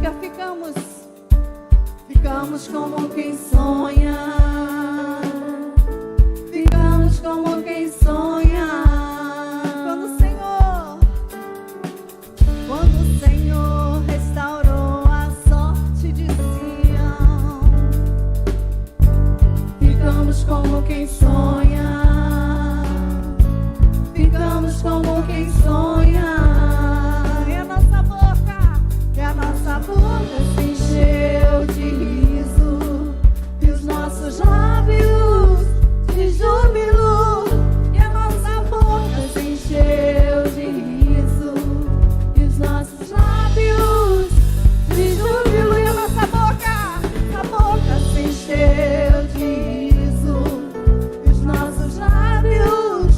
aleluia. Ficamos como quem sonha. Ficamos como quem sonha. Quando o Senhor restaurou a sorte de Sião, ficamos como quem sonha. Ficamos como quem sonha. E a nossa boca se encheu de riso, e os nossos lábios de júbilo. E a nossa boca se encheu de riso, e os nossos lábios de júbilo. E a nossa boca se encheu de riso, e os nossos lábios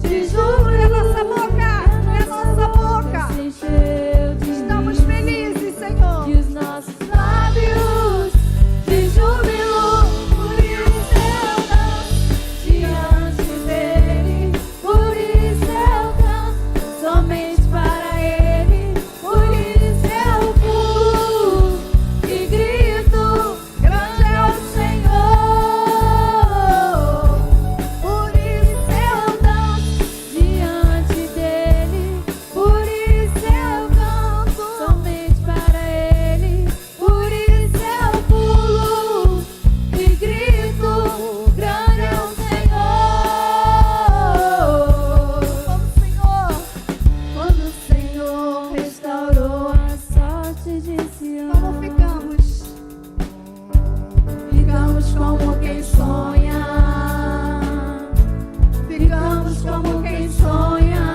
de júbilo. E a nossa boca se encheu de riso. Estamos felizes, Senhor. E os nossos lábios de júbilo. Por isso eu danço diante dele. Por isso eu canto somente para ele. Por isso eu pulo e grito: grande é o Senhor. Por isso eu danço diante dele. Por isso eu canto somente para ele. Por isso eu pulo e grito: grande é o Senhor. Quando o Senhor restaurou a sorte de Sião, como ficamos? Ficamos como quem sonha. Ficamos como quem sonha.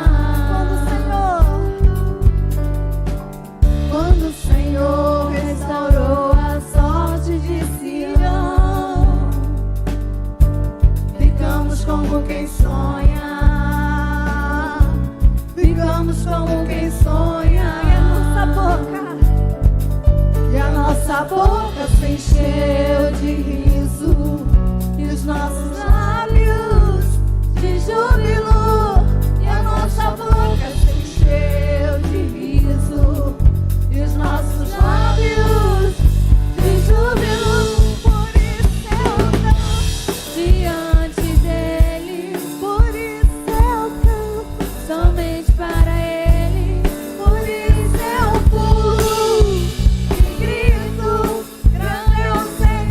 Quando o Senhor restaurou a sorte de Sião, ficamos como quem sonha. Ficamos como quem sonha. E a nossa boca se encheu de riso, e os nossos lábios de júbilo. E a nossa boca se encheu de riso, e os nossos lábios de júbilo. Por isso eu danço diante dele. Por isso eu canto somente para ele. Por isso eu pulo e grito: grande é o Senhor.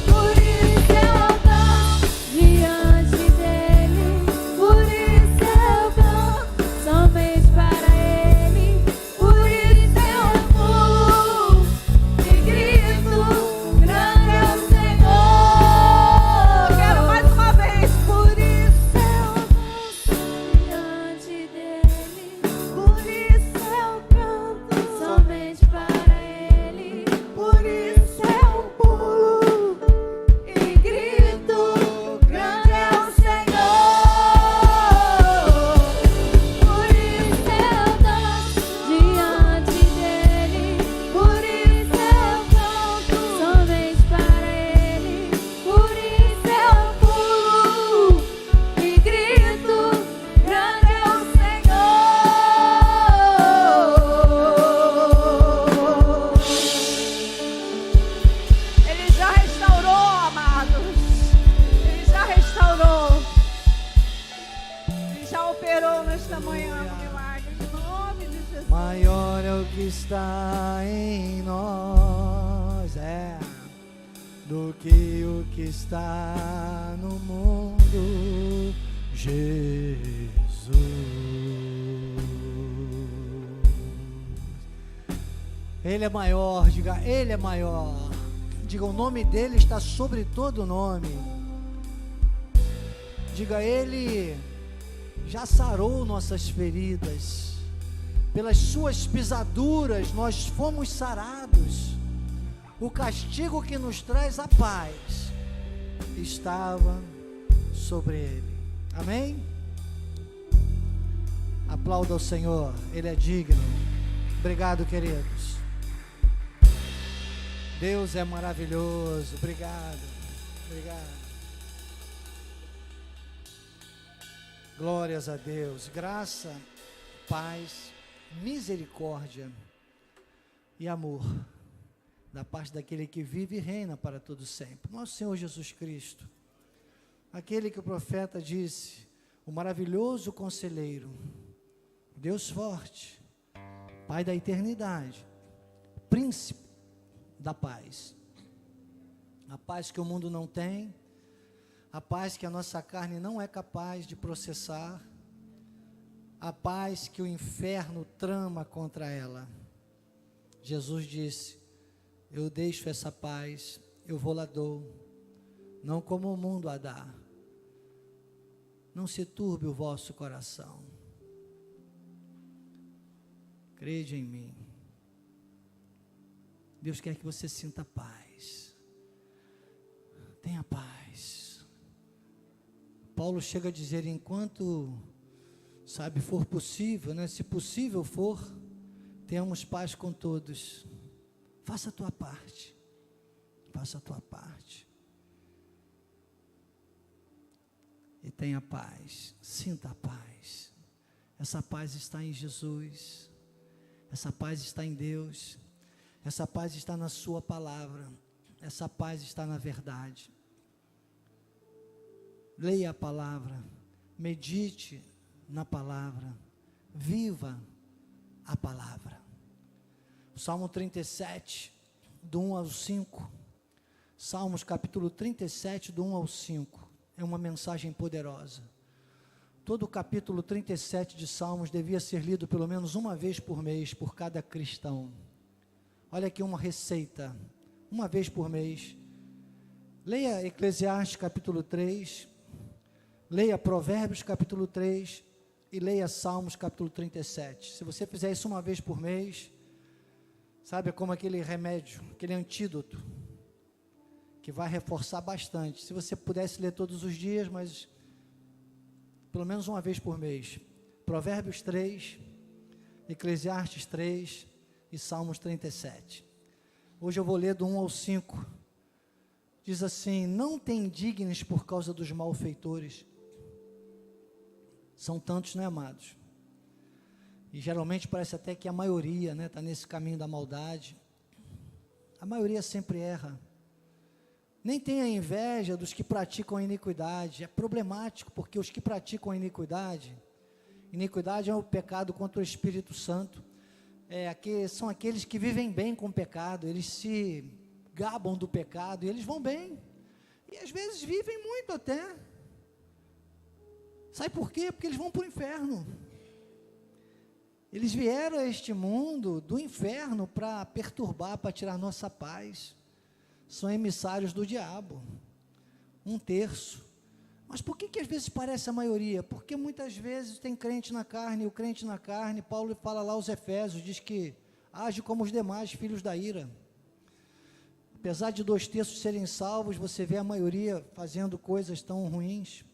Por isso eu danço diante dele. Por isso eu canto somente para ele. Por isso eu pulo e grito: grande é o Senhor. Quero mais uma vez. Por isso eu danço diante dele. Por isso eu canto somente para ele. Por isso eu pulo e grito: grande é o Senhor. Por isso eu danço diante dele. Por isso eu canto somente para ele. Por isso eu pulo e grito: grande é o Senhor. Ele já restaurou, amados. Ele já restaurou. Ele já operou nesta manhã um milagre. Em nome de Jesus. Maior é o que está em nós, do que o que está no mundo. Jesus. Ele é maior, diga, ele é maior. Diga, o nome dele está sobre todo nome. Diga, ele já sarou nossas feridas. Pelas suas pisaduras nós fomos sarados. O castigo que nos traz a paz estava sobre ele. Amém? Aplauda o Senhor, ele é digno. Obrigado, queridos. Deus é maravilhoso. Obrigado. Obrigado. Glórias a Deus. Graça, paz misericórdia e amor da parte daquele que vive e reina para todo sempre, nosso Senhor Jesus Cristo, aquele que o profeta disse, o maravilhoso conselheiro, Deus forte, Pai da eternidade, príncipe da paz, a paz que o mundo não tem, a paz que a nossa carne não é capaz de processar, a paz que o inferno trama contra ela. Jesus disse, eu deixo essa paz, eu vou lá dou, não como o mundo a dá. Não se turbe o vosso coração. Crede em mim. Deus quer que você sinta paz. Tenha paz. Paulo chega a dizer, enquanto, sabe, for possível, né? Se possível for, tenhamos paz com todos. Faça a tua parte. Faça a tua parte. E tenha paz. Sinta a paz. Essa paz está em Jesus. Essa paz está em Deus. Essa paz está na sua palavra. Essa paz está na verdade. Leia a palavra. Medite na palavra. Viva a palavra. O Salmo 37, do 1 ao 5. Salmos capítulo 37, do 1 ao 5. É uma mensagem poderosa. Todo o capítulo 37 de Salmos devia ser lido pelo menos uma vez por mês, por cada cristão. Olha aqui uma receita, uma vez por mês. Leia Eclesiastes capítulo 3, leia Provérbios capítulo 3 e leia Salmos capítulo 37. Se você fizer isso uma vez por mês, sabe, é como aquele remédio, aquele antídoto, que vai reforçar bastante. Se você pudesse ler todos os dias, mas pelo menos uma vez por mês. Provérbios 3, Eclesiastes 3 e Salmos 37. Hoje eu vou ler do 1 ao 5. Diz assim, não te indignes por causa dos malfeitores. São tantos, né, amados? E geralmente parece até que a maioria, né, está nesse caminho da maldade. A maioria sempre erra. Nem tenha inveja dos que praticam a iniquidade. É problemático, porque os que praticam a iniquidade é o pecado contra o Espírito Santo. São aqueles que vivem bem com o pecado, eles se gabam do pecado e eles vão bem. E às vezes vivem muito até. Sabe por quê? Porque eles vão para o inferno. Eles vieram a este mundo do inferno para perturbar, para tirar nossa paz. São emissários do diabo, 1/3. Mas por que às vezes parece a maioria? Porque muitas vezes tem crente na carne, e o crente na carne, Paulo fala lá aos Efésios, diz que age como os demais filhos da ira. Apesar de 2/3 serem salvos, você vê a maioria fazendo coisas tão ruins.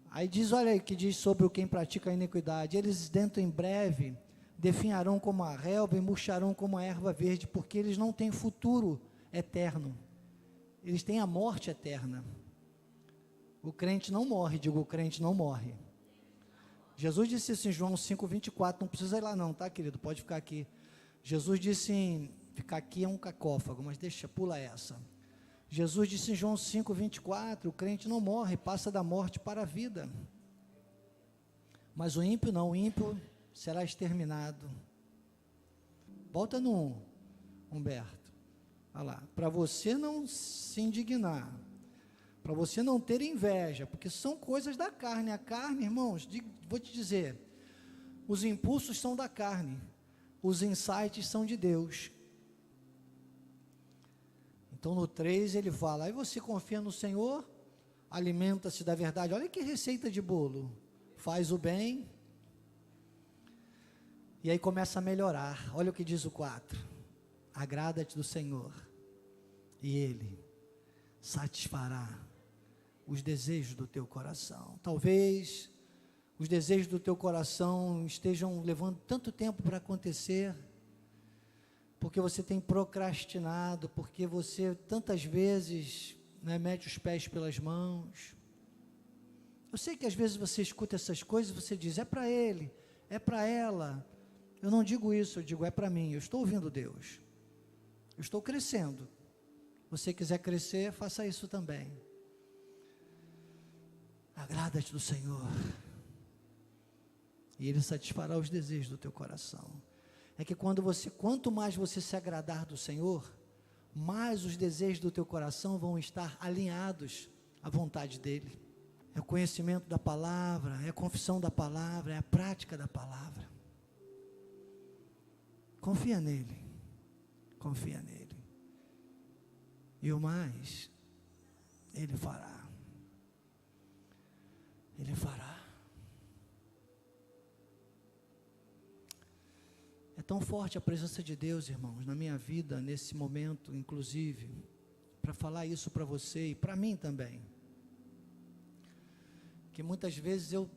Aí diz, olha aí, que diz sobre quem pratica a iniquidade, eles dentro em breve definharão como a relva e murcharão como a erva verde, porque eles não têm futuro eterno, eles têm a morte eterna. O crente não morre, digo, o crente não morre. Jesus disse isso em João 5:24, não precisa ir lá não, tá, querido, pode ficar aqui. Jesus disse, ficar aqui é um cacófago, mas deixa, pula essa. Jesus disse em João 5:24, o crente não morre, passa da morte para a vida. Mas o ímpio não, o ímpio será exterminado. Volta no 1, Humberto. Olha lá, para você não se indignar, para você não ter inveja, porque são coisas da carne. A carne, irmãos, vou te dizer, os impulsos são da carne, os insights são de Deus. Então no 3 ele fala, aí você confia no Senhor, alimenta-se da verdade. Olha que receita de bolo, faz o bem, e aí começa a melhorar. Olha o que diz o 4, agrada-te do Senhor, e Ele satisfará os desejos do teu coração. Talvez os desejos do teu coração estejam levando tanto tempo para acontecer, porque você tem procrastinado, porque você tantas vezes, né, mete os pés pelas mãos. Eu sei que às vezes você escuta essas coisas e você diz, é para ele, é para ela. Eu não digo isso, eu digo é para mim. Eu estou ouvindo Deus. Eu estou crescendo. Se você quiser crescer, faça isso também. Agrada-te do Senhor, e Ele satisfará os desejos do teu coração. É que quanto mais você se agradar do Senhor, mais os desejos do teu coração vão estar alinhados à vontade dEle. É o conhecimento da palavra, é a confissão da palavra, é a prática da palavra. Confia nele, confia nele. E o mais, Ele fará. Ele fará. É tão forte a presença de Deus, irmãos, na minha vida, nesse momento, inclusive, para falar isso para você e para mim também. Que muitas vezes eu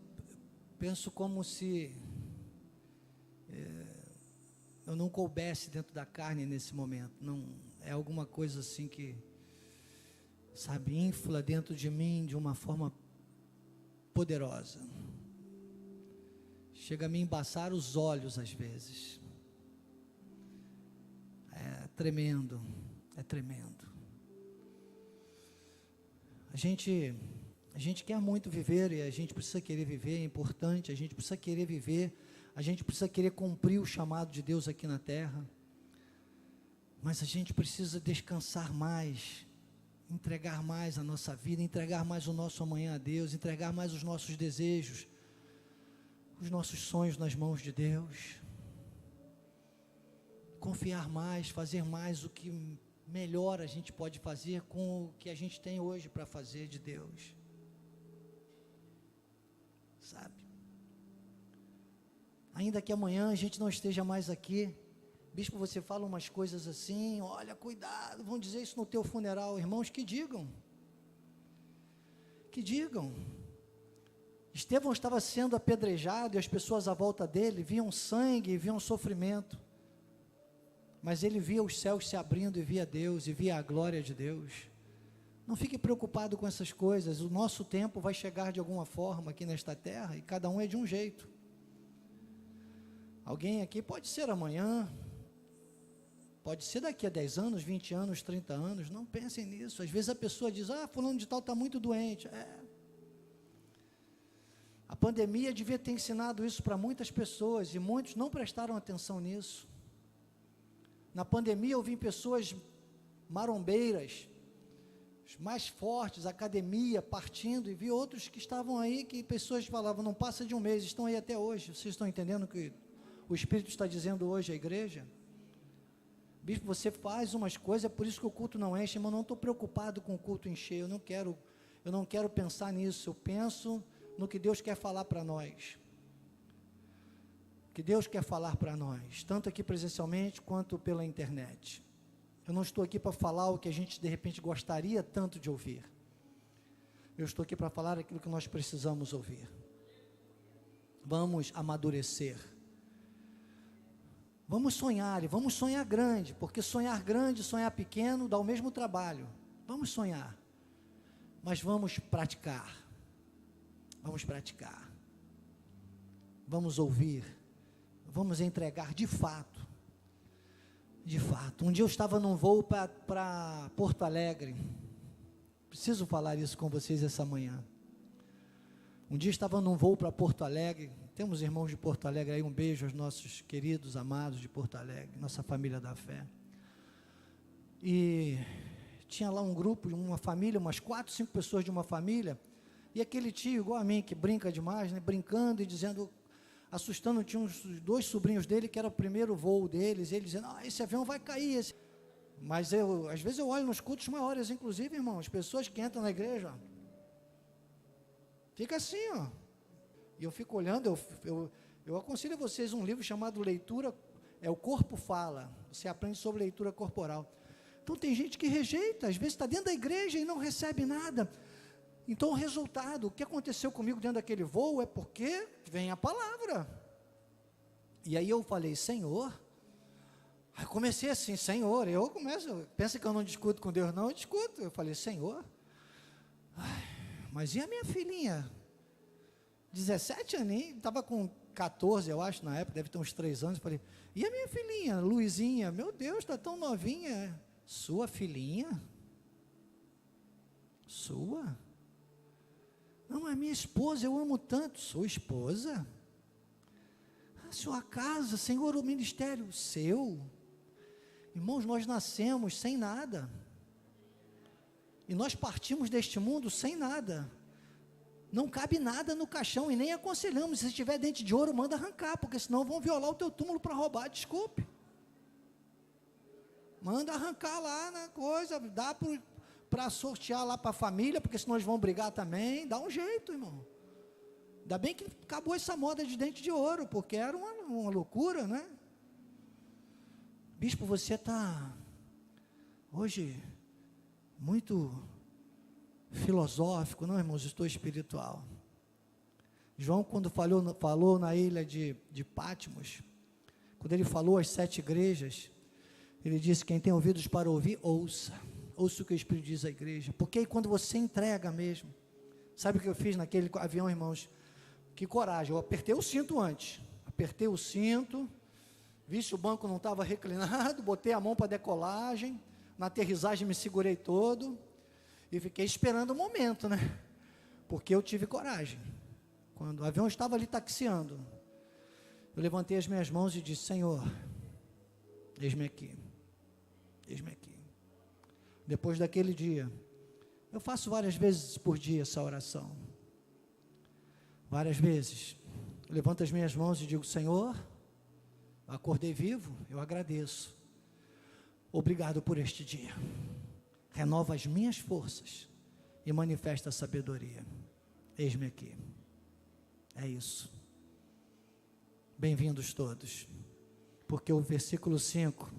penso como se eu não coubesse dentro da carne nesse momento. Não, é alguma coisa assim que, sabe, infla dentro de mim de uma forma poderosa. Chega a me embaçar os olhos às vezes. É tremendo, é tremendo. A gente quer muito viver e a gente precisa querer viver, é importante, a gente precisa querer viver, a gente precisa querer cumprir o chamado de Deus aqui na terra, mas a gente precisa descansar mais, entregar mais a nossa vida, entregar mais o nosso amanhã a Deus, entregar mais os nossos desejos, os nossos sonhos nas mãos de Deus, confiar mais, fazer mais o que melhor a gente pode fazer com o que a gente tem hoje para fazer de Deus, sabe? Ainda que amanhã a gente não esteja mais aqui, bispo, você fala umas coisas assim, olha, cuidado, vão dizer isso no teu funeral, irmãos, que digam, Estevão estava sendo apedrejado e as pessoas à volta dele viam sangue, viam sofrimento, mas ele via os céus se abrindo e via Deus, e via a glória de Deus. Não fique preocupado com essas coisas, o nosso tempo vai chegar de alguma forma aqui nesta terra, e cada um é de um jeito. Alguém aqui pode ser amanhã, pode ser daqui a 10 anos, 20 anos, 30 anos, não pensem nisso. Às vezes a pessoa diz, fulano de tal está muito doente. A pandemia devia ter ensinado isso para muitas pessoas, e muitos não prestaram atenção nisso. Na pandemia eu vi pessoas marombeiras, os mais fortes, academia, partindo, e vi outros que estavam aí, que pessoas falavam, não passa de um mês, estão aí até hoje. Vocês estão entendendo o que o Espírito está dizendo hoje à igreja? Bispo, você faz umas coisas, é por isso que o culto não enche, mas eu não estou preocupado com o culto encher, eu não quero pensar nisso, eu penso no que Deus quer falar para nós, que Deus quer falar para nós, tanto aqui presencialmente, quanto pela internet. Eu não estou aqui para falar o que a gente de repente gostaria tanto de ouvir, eu estou aqui para falar aquilo que nós precisamos ouvir. Vamos amadurecer, vamos sonhar, e vamos sonhar grande, porque sonhar grande, sonhar pequeno, dá o mesmo trabalho. Vamos sonhar, mas vamos praticar, vamos ouvir, vamos entregar de fato. Um dia eu estava num voo para Porto Alegre, preciso falar isso com vocês essa manhã. Um dia eu estava num voo para Porto Alegre, temos irmãos de Porto Alegre aí, um beijo aos nossos queridos, amados de Porto Alegre, nossa família da fé. E tinha lá um grupo, uma família, umas 4, 5 pessoas de uma família, e aquele tio igual a mim, que brinca demais, né, brincando e dizendo, assustando, tinha uns 2 sobrinhos dele, que era o primeiro voo deles, e ele dizendo, esse avião vai cair, mas às vezes eu olho nos cultos maiores, inclusive, irmãos, pessoas que entram na igreja, fica assim, e eu fico olhando, eu aconselho a vocês um livro chamado Leitura, o Corpo Fala, você aprende sobre leitura corporal. Então tem gente que rejeita, às vezes está dentro da igreja e não recebe nada. Então o resultado, o que aconteceu comigo dentro daquele voo, é porque vem a palavra, e aí eu falei, Senhor, aí comecei assim, Senhor, pensa que eu não discuto com Deus, não, eu discuto, eu falei, Senhor, mas e a minha filhinha? 17 aninhos, estava com 14, eu acho, na época, deve ter uns 3 anos. Falei, e a minha filhinha, Luizinha? Meu Deus, está tão novinha. Sua filhinha? Sua? Não, é minha esposa, eu amo tanto. Sua esposa? A sua casa, Senhor, o ministério seu. Irmãos, nós nascemos sem nada. E nós partimos deste mundo sem nada. Não cabe nada no caixão e nem aconselhamos. Se tiver dente de ouro, manda arrancar, porque senão vão violar o teu túmulo para roubar, desculpe. Manda arrancar lá na coisa, dá para sortear lá para a família, porque senão eles vão brigar também. Dá um jeito, irmão. Ainda bem que acabou essa moda de dente de ouro, porque era uma loucura, né? Bispo, você está hoje muito filosófico. Não, irmãos, estou espiritual. João, quando falou na ilha de Patmos, quando ele falou às 7 igrejas, ele disse, quem tem ouvidos para ouvir, ouça o que o Espírito diz à igreja, porque aí quando você entrega mesmo, sabe o que eu fiz naquele avião, irmãos? Que coragem, eu apertei o cinto antes, vi se o banco não estava reclinado, botei a mão para decolagem, na aterrissagem me segurei todo, e fiquei esperando o momento, né? Porque eu tive coragem. Quando o avião estava ali taxiando, eu levantei as minhas mãos e disse, Senhor, eis-me aqui. Depois daquele dia, eu faço várias vezes por dia essa oração. Várias vezes. Eu levanto as minhas mãos e digo, Senhor, acordei vivo, eu agradeço. Obrigado por este dia. Renova as minhas forças e manifesta a sabedoria. Eis-me aqui. É isso. Bem-vindos todos. Porque o versículo 5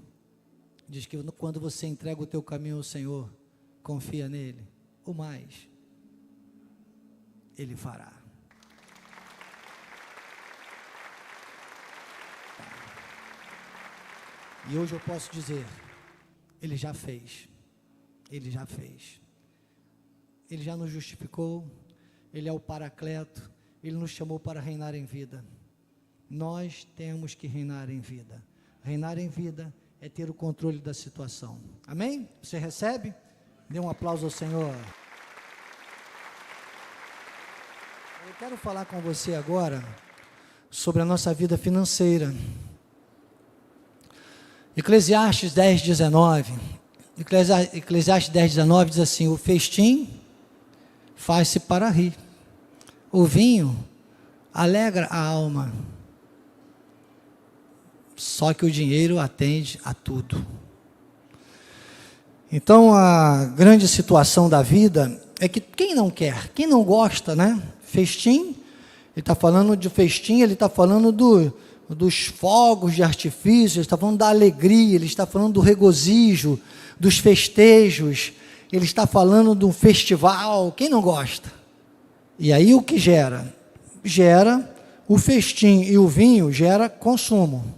diz que quando você entrega o teu caminho ao Senhor, confia nele, o mais Ele fará. E hoje eu posso dizer, Ele já fez. Ele já fez. Ele já nos justificou. Ele é o Paracleto. Ele nos chamou para reinar em vida. Nós temos que reinar em vida. Reinar em vida é ter o controle da situação. Amém? Você recebe? Dê um aplauso ao Senhor. Eu quero falar com você agora sobre a nossa vida financeira. Eclesiastes 10:19. Eclesiastes 10:19 diz assim, o festim faz-se para rir, o vinho alegra a alma, só que o dinheiro atende a tudo. Então a grande situação da vida é que quem não quer, quem não gosta, né? Festim, ele está falando de festim, ele está falando dos fogos de artifício, ele está falando da alegria, ele está falando do regozijo, dos festejos, ele está falando de um festival, quem não gosta? E aí o que gera? Gera o festim e o vinho, gera consumo.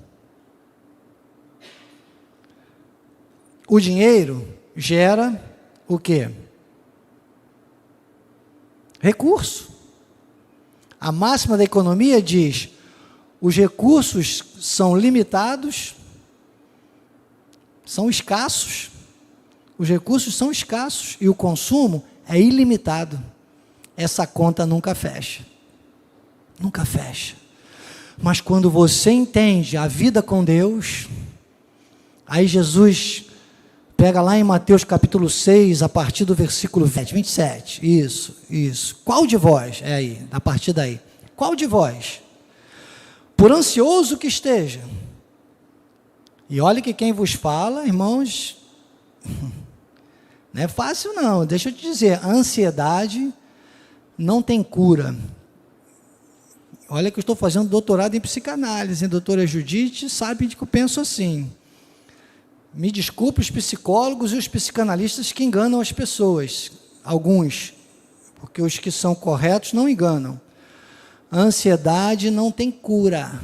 O dinheiro gera o quê? Recurso. A máxima da economia diz, os recursos são limitados, são escassos, os recursos são escassos e o consumo é ilimitado. Essa conta nunca fecha. Nunca fecha. Mas quando você entende a vida com Deus, aí Jesus pega lá em Mateus capítulo 6, a partir do versículo 27. Isso. Qual de vós? É aí, a partir daí. Qual de vós? Por ansioso que esteja. E olha que quem vos fala, irmãos, não é fácil não, deixa eu te dizer, a ansiedade não tem cura. Olha que eu estou fazendo doutorado em psicanálise, hein? Doutora Judite sabe que eu penso assim. Me desculpe os psicólogos e os psicanalistas que enganam as pessoas, alguns, porque os que são corretos não enganam. A ansiedade não tem cura,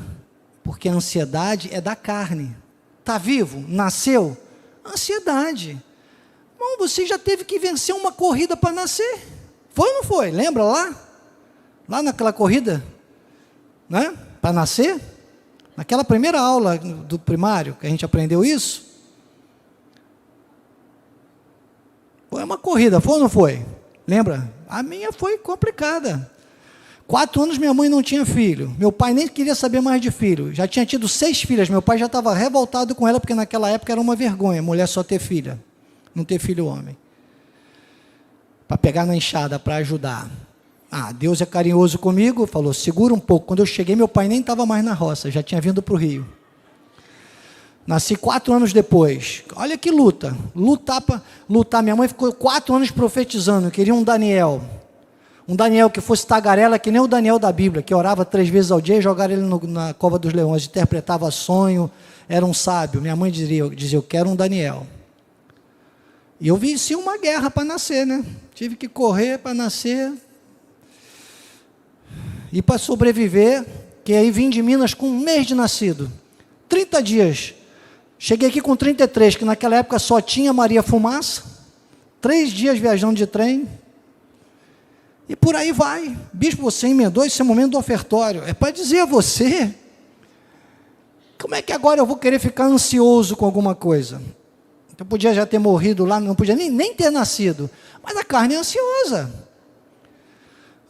porque a ansiedade é da carne. Está vivo? Nasceu? Ansiedade. Bom, você já teve que vencer uma corrida para nascer. Foi ou não foi? Lembra lá? Lá naquela corrida, né? Para nascer, naquela primeira aula do primário, que a gente aprendeu isso. Foi uma corrida, foi ou não foi? Lembra? A minha foi complicada. 4 anos minha mãe não tinha filho. Meu pai nem queria saber mais de filho. Já tinha tido 6 filhas. Meu pai já estava revoltado com ela, porque naquela época era uma vergonha, mulher só ter filha, não ter filho homem. Para pegar na enxada, para ajudar. Deus é carinhoso comigo, falou, segura um pouco. Quando eu cheguei, meu pai nem estava mais na roça, já tinha vindo para o Rio. Nasci 4 anos depois. Olha que luta. Lutar. Minha mãe ficou 4 anos profetizando, queria um Daniel. Um Daniel que fosse tagarela, que nem o Daniel da Bíblia, que orava 3 vezes ao dia e jogava ele na cova dos leões, interpretava sonho, era um sábio. Minha mãe dizia, eu quero um Daniel. E eu venci uma guerra para nascer, né? Tive que correr para nascer. E para sobreviver, que aí vim de Minas com 1 mês de nascido. 30 dias. Cheguei aqui com 33, que naquela época só tinha Maria Fumaça. 3 dias viajando de trem. E por aí vai. Bispo, você emendou esse momento do ofertório. É para dizer a você, como é que agora eu vou querer ficar ansioso com alguma coisa? Eu podia já ter morrido lá, não podia nem ter nascido. Mas a carne é ansiosa.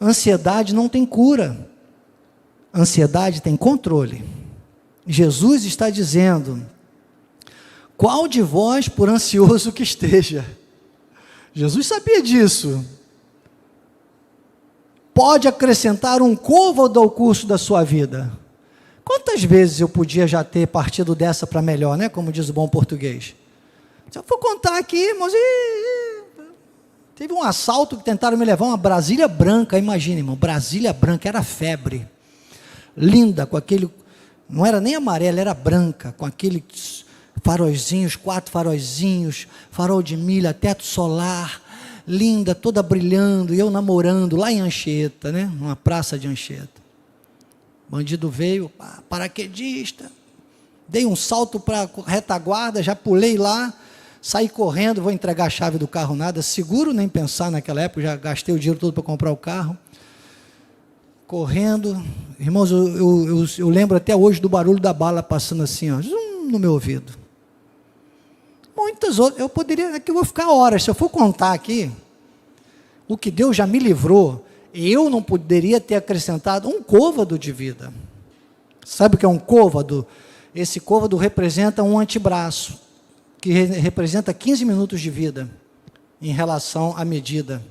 Ansiedade não tem cura. Ansiedade tem controle. Jesus está dizendo, qual de vós, por ansioso que esteja? Jesus sabia disso. Pode acrescentar um côvado ao curso da sua vida. Quantas vezes eu podia já ter partido dessa para melhor, né? Como diz o bom português. Se eu for contar aqui, mas teve um assalto que tentaram me levar uma Brasília branca, imagine, irmão, Brasília branca, era febre, linda, com aquele, não era nem amarela, era branca, com aqueles faróizinhos, 4 faróizinhos, farol de milha, teto solar, linda, toda brilhando, e eu namorando lá em Anchieta, né, numa praça de Anchieta. Bandido veio, paraquedista, dei um salto para a retaguarda, já pulei lá, saí correndo, vou entregar a chave do carro, nada, seguro nem pensar naquela época, já gastei o dinheiro todo para comprar o carro, correndo, irmãos, eu lembro até hoje do barulho da bala passando assim, ó, no meu ouvido. Muitas outras, eu poderia, aqui eu vou ficar horas, se eu for contar aqui, o que Deus já me livrou, eu não poderia ter acrescentado um côvado de vida. Sabe o que é um côvado? Esse côvado representa um antebraço, que representa 15 minutos de vida, em relação à medida,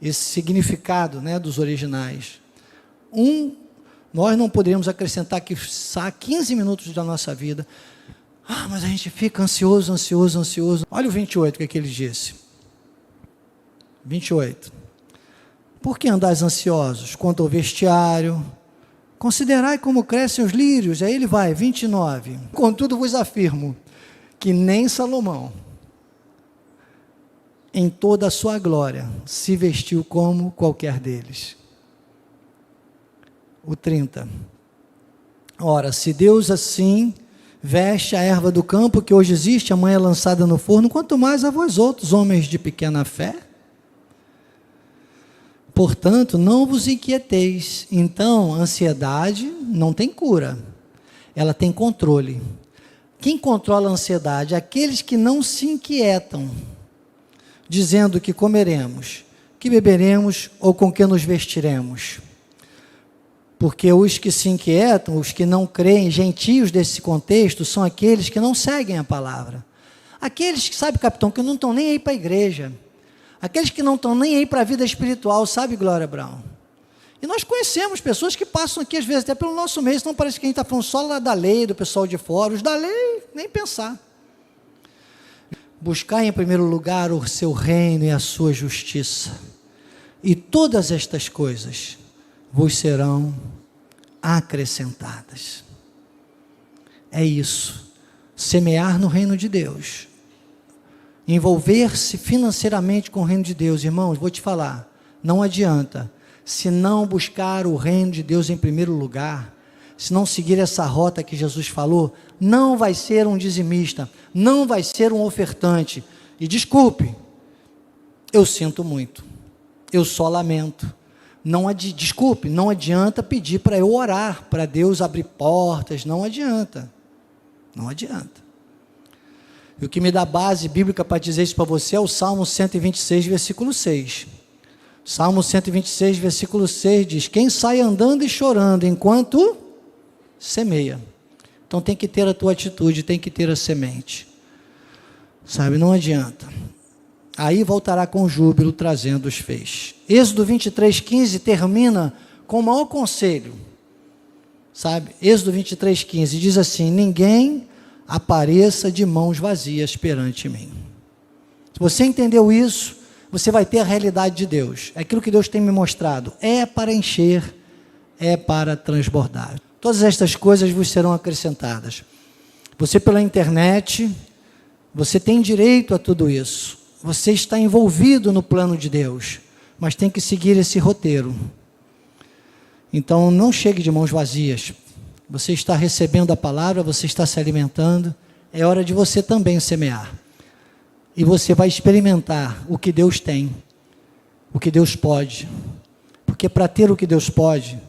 esse significado, né, dos originais. Nós não poderíamos acrescentar que 15 minutos da nossa vida, mas a gente fica ansioso. Olha o 28, o que ele disse. 28. Por que andais ansiosos quanto ao vestiário? Considerai como crescem os lírios. Aí ele vai, 29. Contudo vos afirmo, que nem Salomão, em toda a sua glória, se vestiu como qualquer deles. O 30. Ora, se Deus assim veste a erva do campo, que hoje existe, amanhã é lançada no forno, quanto mais a vós outros, homens de pequena fé? Portanto, não vos inquieteis. Então, a ansiedade não tem cura, ela tem controle. Quem controla a ansiedade? Aqueles que não se inquietam, dizendo que comeremos, que beberemos ou com que nos vestiremos. Porque os que se inquietam, os que não creem, gentios desse contexto, são aqueles que não seguem a palavra. Aqueles que, sabe, capitão, que não estão nem aí para a igreja. Aqueles que não estão nem aí para a vida espiritual, sabe, Glória Brown? E nós conhecemos pessoas que passam aqui, às vezes, até pelo nosso meio, não parece que a gente está falando só lá da lei, do pessoal de fora. Os da lei, nem pensar. Buscar em primeiro lugar o seu reino e a sua justiça. E todas estas coisas vos serão acrescentadas. É isso. Semear no reino de Deus. Envolver-se financeiramente com o reino de Deus. Irmãos, vou te falar, não adianta. Se não buscar o reino de Deus em primeiro lugar, se não seguir essa rota que Jesus falou, não vai ser um dizimista, não vai ser um ofertante. E desculpe, eu sinto muito, eu só lamento, Desculpe, não adianta pedir para eu orar, para Deus abrir portas, não adianta. Não adianta. E o que me dá base bíblica para dizer isso para você é o Salmo 126, versículo 6. Salmo 126, versículo 6 diz: quem sai andando e chorando enquanto semeia. Então tem que ter a tua atitude, tem que ter a semente. Sabe, não adianta. Aí voltará com júbilo, trazendo os feixes. Êxodo 23, 15 termina com o maior conselho. Sabe, Êxodo 23, 15 diz assim: ninguém apareça de mãos vazias perante mim. Se você entendeu isso, você vai ter a realidade de Deus. Aquilo que Deus tem me mostrado é para encher, é para transbordar. Todas estas coisas vos serão acrescentadas. Você pela internet, você tem direito a tudo isso. Você está envolvido no plano de Deus, mas tem que seguir esse roteiro. Então não chegue de mãos vazias. Você está recebendo a palavra, você está se alimentando, é hora de você também semear. E você vai experimentar o que Deus tem, o que Deus pode. Porque para ter o que Deus pode,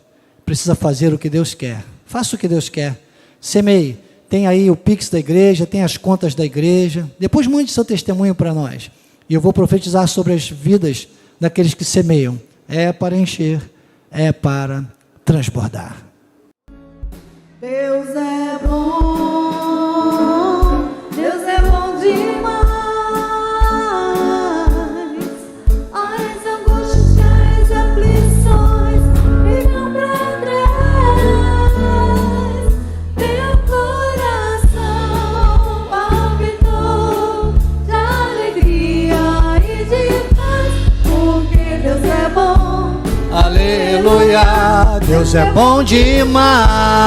precisa fazer o que Deus quer. Faça o que Deus quer. Semeie. Tem aí o Pix da igreja, tem as contas da igreja. Depois mande seu testemunho para nós. E eu vou profetizar sobre as vidas daqueles que semeiam. É para encher, é para transbordar. Deus é bom, Deus é bom demais. As angústias, aflições ficam para trás. Meu coração palpitou de alegria e de paz, porque Deus é bom. Aleluia, Deus é bom demais.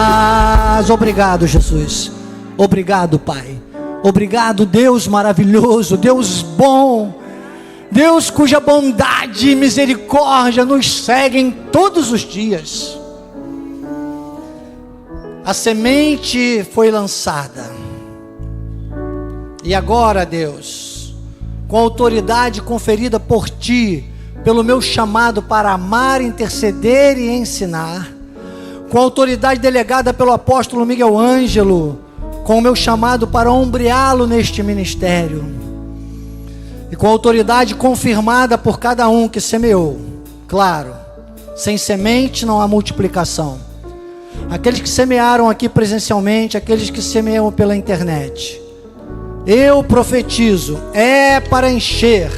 Obrigado, Jesus. Obrigado, Pai. Obrigado, Deus maravilhoso, Deus bom, Deus cuja bondade e misericórdia nos seguem todos os dias. A semente foi lançada. E agora, Deus, com a autoridade conferida por Ti, pelo meu chamado para amar, interceder e ensinar, com a autoridade delegada pelo apóstolo Miguel Ângelo, com o meu chamado para ombreá-lo neste ministério, e com a autoridade confirmada por cada um que semeou. Claro, sem semente não há multiplicação. Aqueles que semearam aqui presencialmente, aqueles que semeiam pela internet, eu profetizo, é para encher,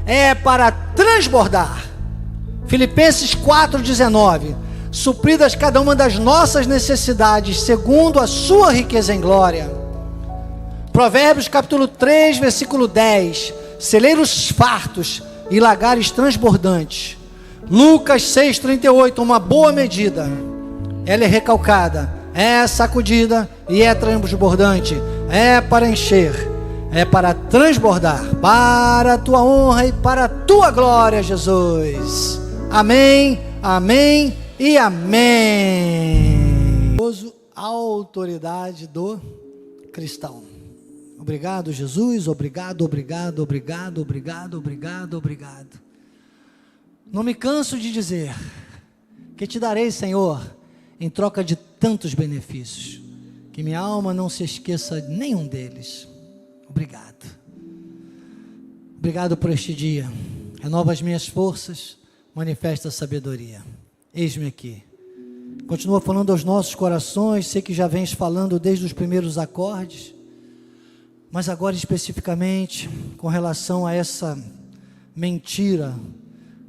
é para transbordar. Filipenses 4,19: supridas cada uma das nossas necessidades, segundo a sua riqueza em glória. Provérbios capítulo 3, versículo 10: celeiros fartos e lagares transbordantes. Lucas 6,38: uma boa medida, ela é recalcada, é sacudida e é transbordante, é para encher, é para transbordar, para a tua honra e para a tua glória, Jesus. Amém, amém e amém. A autoridade do cristão. Obrigado, Jesus. Obrigado, obrigado, obrigado, obrigado, obrigado, obrigado. Não me canso de dizer que te darei, Senhor, em troca de tantos benefícios, que minha alma não se esqueça de nenhum deles. Obrigado. Obrigado por este dia. Renova as minhas forças, manifesta a sabedoria. Eis-me aqui. Continua falando aos nossos corações. Sei que já vens falando desde os primeiros acordes, mas agora especificamente com relação a essa mentira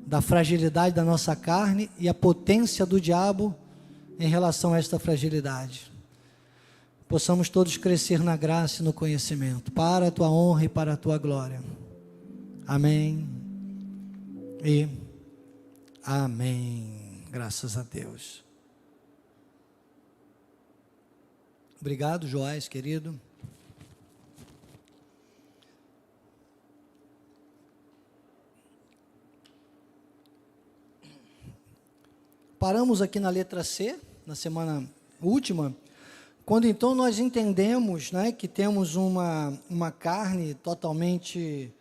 da fragilidade da nossa carne e a potência do diabo em relação a esta fragilidade. Possamos todos crescer na graça e no conhecimento, para a tua honra e para a tua glória. Amém e amém. Graças a Deus. Obrigado, Joás, querido. Paramos aqui na letra C, na semana última, quando então nós entendemos, né, que temos uma carne totalmente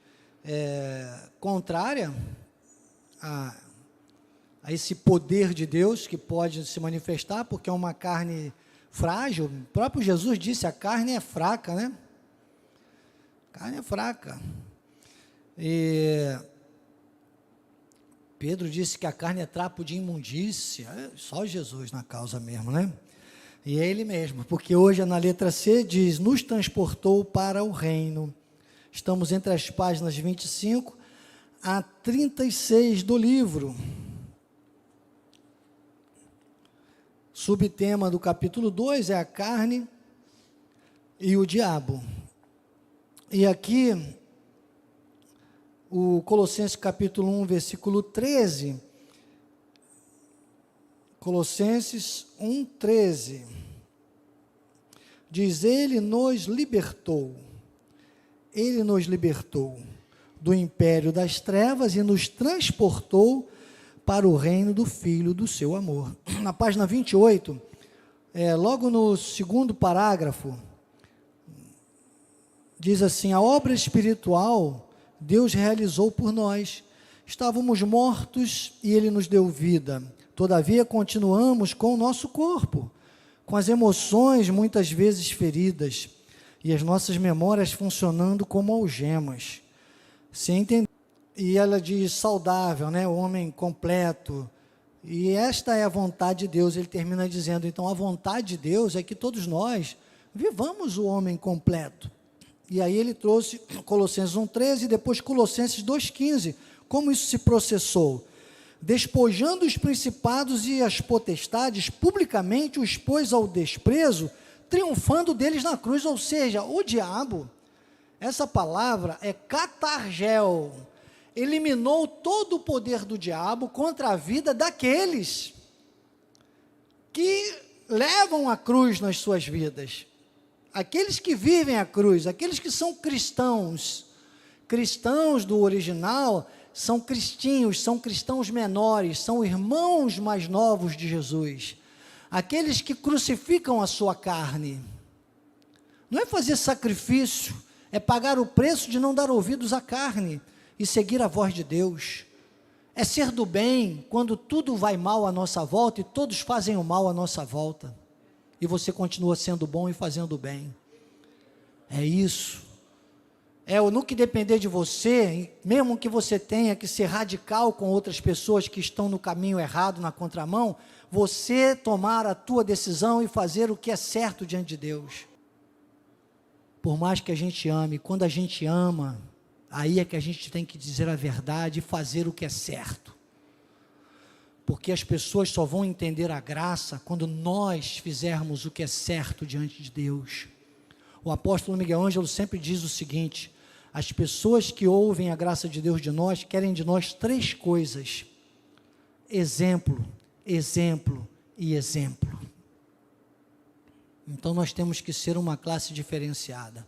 contrária a esse poder de Deus que pode se manifestar, porque é uma carne frágil. O próprio Jesus disse, a carne é fraca, né? A carne é fraca. E Pedro disse que a carne é trapo de imundícia. Só Jesus na causa mesmo, né? E é ele mesmo, porque hoje na letra C diz, nos transportou para o reino. Estamos entre as páginas 25 a 36 do livro. Subtema do capítulo 2 é a carne e o diabo. E aqui, o Colossenses capítulo 1, versículo 13, Colossenses 1, 13, diz, Ele nos libertou do império das trevas e nos transportou para o reino do Filho do seu amor. Na página 28, logo no segundo parágrafo, diz assim, a obra espiritual Deus realizou por nós. Estávamos mortos e Ele nos deu vida. Todavia, continuamos com o nosso corpo, com as emoções muitas vezes feridas e as nossas memórias funcionando como algemas. Se entender. E ela diz saudável, né? O homem completo. E esta é a vontade de Deus. Ele termina dizendo, então, a vontade de Deus é que todos nós vivamos o homem completo. E aí ele trouxe Colossenses 1,13 e depois Colossenses 2,15. Como isso se processou? Despojando os principados e as potestades, publicamente o expôs ao desprezo, triunfando deles na cruz. Ou seja, o diabo, essa palavra é catargel, eliminou todo o poder do diabo contra a vida daqueles que levam a cruz nas suas vidas. Aqueles que vivem a cruz, aqueles que são cristãos do original, são cristinhos, são cristãos menores, são irmãos mais novos de Jesus, aqueles que crucificam a sua carne. Não é fazer sacrifício, é pagar o preço de não dar ouvidos à carne e seguir a voz de Deus. É ser do bem quando tudo vai mal à nossa volta e todos fazem o mal à nossa volta. E você continua sendo bom e fazendo bem. É isso. É o no que depender de você, mesmo que você tenha que ser radical com outras pessoas que estão no caminho errado, na contramão, você tomar a tua decisão e fazer o que é certo diante de Deus. Por mais que a gente ame, quando a gente ama, aí é que a gente tem que dizer a verdade e fazer o que é certo. Porque as pessoas só vão entender a graça quando nós fizermos o que é certo diante de Deus. O apóstolo Miguel Ângelo sempre diz o seguinte, as pessoas que ouvem a graça de Deus de nós, querem de nós 3 coisas, exemplo, exemplo e exemplo. Então nós temos que ser uma classe diferenciada.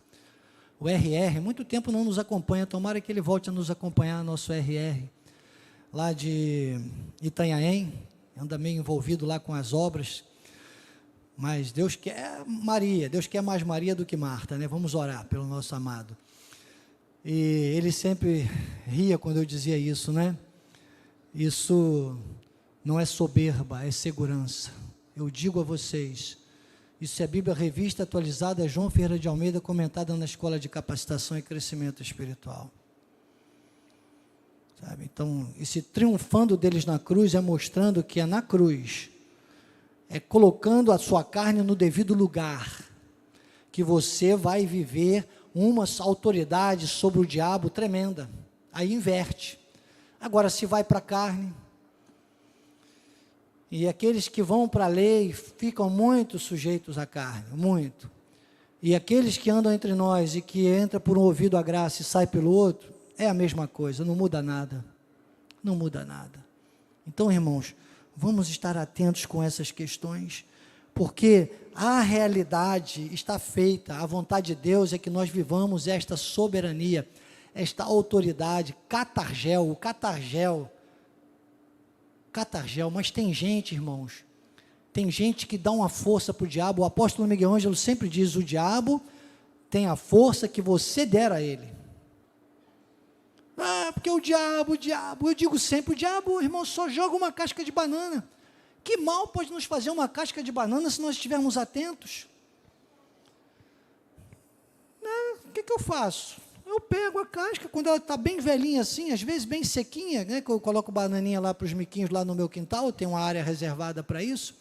O RR, muito tempo não nos acompanha, tomara que ele volte a nos acompanhar, nosso RR, lá de Itanhaém, anda meio envolvido lá com as obras, mas Deus quer Maria, Deus quer mais Maria do que Marta, né? Vamos orar pelo nosso amado. E ele sempre ria quando eu dizia isso, né? Isso não é soberba, é segurança. Eu digo a vocês, isso é a Bíblia Revista Atualizada, João Ferreira de Almeida, comentada na Escola de Capacitação e Crescimento Espiritual. Sabe? Então, esse triunfando deles na cruz é mostrando que é na cruz, é colocando a sua carne no devido lugar, que você vai viver uma autoridade sobre o diabo tremenda. Aí inverte. Agora, se vai para a carne, e aqueles que vão para a lei ficam muito sujeitos à carne, muito. E aqueles que andam entre nós e que entra por um ouvido a graça e sai pelo outro, é a mesma coisa, não muda nada. Não muda nada. Então, irmãos, vamos estar atentos com essas questões, porque a realidade está feita, a vontade de Deus é que nós vivamos esta soberania, esta autoridade, catargel, mas tem gente, irmãos, tem gente que dá uma força para o diabo. O apóstolo Miguel Ângelo sempre diz, o diabo tem a força que você der a ele. porque o diabo, eu digo sempre, o diabo, irmão, só joga uma casca de banana. Que mal pode nos fazer uma casca de banana se nós estivermos atentos? O que eu faço? Eu pego a casca, quando ela está bem velhinha assim, às vezes bem sequinha, né, que eu coloco bananinha lá para os miquinhos lá no meu quintal, tem uma área reservada para isso.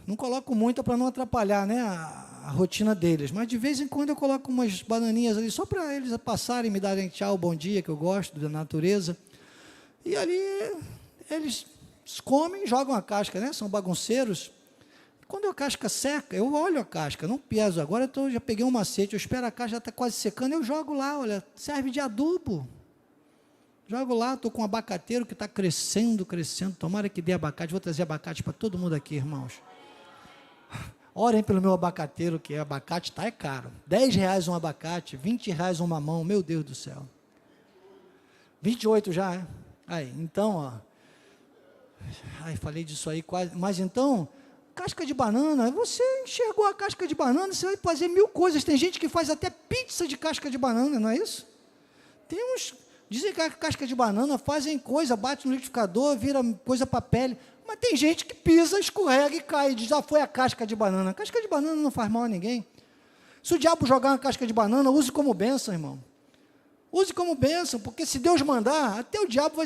Não coloco muita para não atrapalhar, né, a rotina deles, mas de vez em quando eu coloco umas bananinhas ali, só para eles passarem, me darem tchau, bom dia, que eu gosto da natureza. E ali eles comem, jogam a casca, né, são bagunceiros. Quando a casca seca, eu olho a casca, não peso. Agora já peguei um macete, eu espero a casca, já está quase secando, eu jogo lá, olha, serve de adubo. Jogo lá, estou com um abacateiro que está crescendo, tomara que dê abacate, vou trazer abacate para todo mundo aqui, irmãos. Orem pelo meu abacateiro, que abacate é caro. R$10 um abacate, R$20 um mamão, meu Deus do céu. 28 já, é? Aí, então, ó. Ai, falei disso aí quase, mas então... Casca de banana, você enxergou a casca de banana, você vai fazer 1000 coisas. Tem gente que faz até pizza de casca de banana, não é isso? Tem uns, dizem que a casca de banana fazem coisa, bate no liquidificador, vira coisa para pele. Mas tem gente que pisa, escorrega e cai, diz, já foi a casca de banana. A casca de banana não faz mal a ninguém. Se o diabo jogar uma casca de banana, use como bênção, irmão. Use como bênção, porque se Deus mandar, até o diabo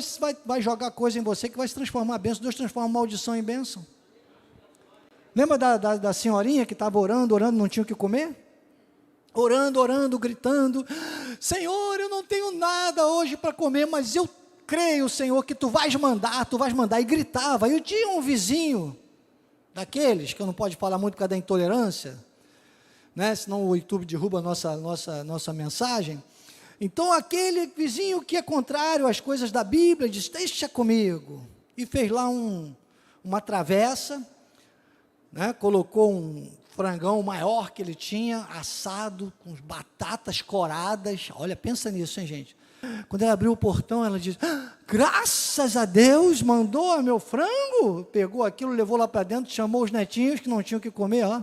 vai jogar coisa em você que vai se transformar em bênção. Deus transforma maldição em bênção. Lembra da senhorinha que estava orando, não tinha o que comer? Orando, gritando, Senhor, eu não tenho nada hoje para comer, mas eu creio, Senhor, que Tu vais mandar, e gritava. Eu tinha um vizinho, daqueles, que eu não posso falar muito por causa da intolerância, né? Senão o YouTube derruba a nossa mensagem. Então, aquele vizinho que é contrário às coisas da Bíblia, diz, deixa comigo, e fez lá uma travessa, né, colocou um frangão maior que ele tinha, assado, com batatas coradas. Olha, pensa nisso, hein, gente? Quando ela abriu o portão, ela disse, graças a Deus, mandou meu frango. Pegou aquilo, levou lá para dentro, chamou os netinhos que não tinham o que comer, ó.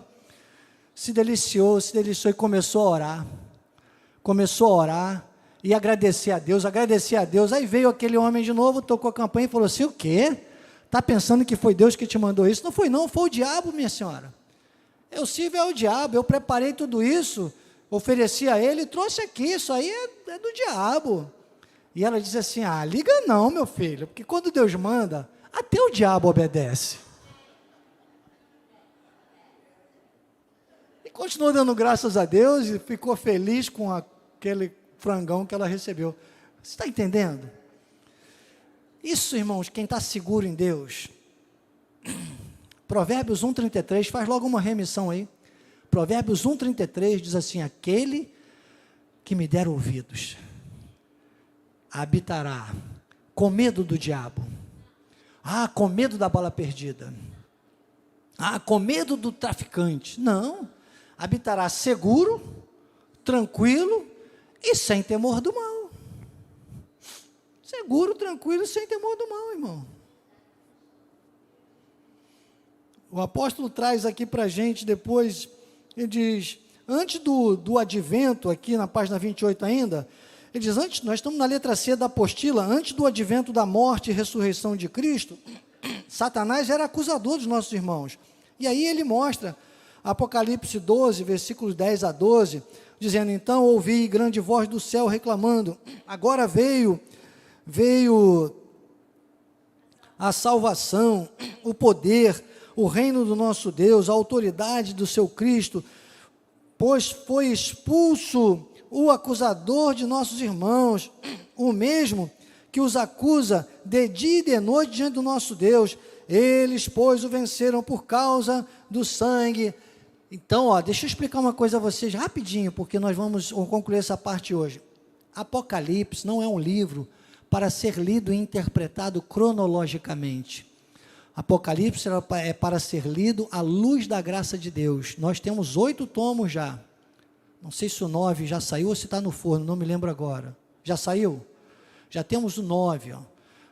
Se deliciou e começou a orar e agradecer a Deus. Aí veio aquele homem de novo, tocou a campainha e falou assim, o quê? Está pensando que foi Deus que te mandou isso? Não foi não, foi o diabo, minha senhora. Eu sirvo ao diabo, eu preparei tudo isso, ofereci a ele, trouxe aqui, isso aí é do diabo. E ela disse assim, liga não, meu filho, porque quando Deus manda, até o diabo obedece. E continuou dando graças a Deus e ficou feliz com aquele frangão que ela recebeu. Você está entendendo? Isso, irmãos, quem está seguro em Deus, Provérbios 1,33, faz logo uma remissão aí, Provérbios 1,33 diz assim, aquele que me der ouvidos, habitará com medo do diabo, com medo da bala perdida, com medo do traficante, não, habitará seguro, tranquilo e sem temor do mal. Seguro, tranquilo, sem temor do mal, irmão. O apóstolo traz aqui para a gente depois, ele diz, antes do advento, aqui na página 28 ainda, ele diz, nós estamos na letra C da apostila, antes do advento da morte e ressurreição de Cristo, Satanás era acusador dos nossos irmãos. E aí ele mostra, Apocalipse 12, versículos 10 a 12, dizendo, então ouvi grande voz do céu reclamando, agora veio a salvação, o poder, o reino do nosso Deus, a autoridade do seu Cristo, pois foi expulso o acusador de nossos irmãos, o mesmo que os acusa de dia e de noite diante do nosso Deus. Eles, pois, o venceram por causa do sangue. Então, deixa eu explicar uma coisa a vocês rapidinho, porque nós vamos concluir essa parte hoje. Apocalipse não é um livro para ser lido e interpretado cronologicamente. Apocalipse é para ser lido à luz da graça de Deus. Nós temos 8 tomos já. Não sei se o 9 já saiu ou se está no forno, não me lembro agora. Já saiu? Já temos o 9.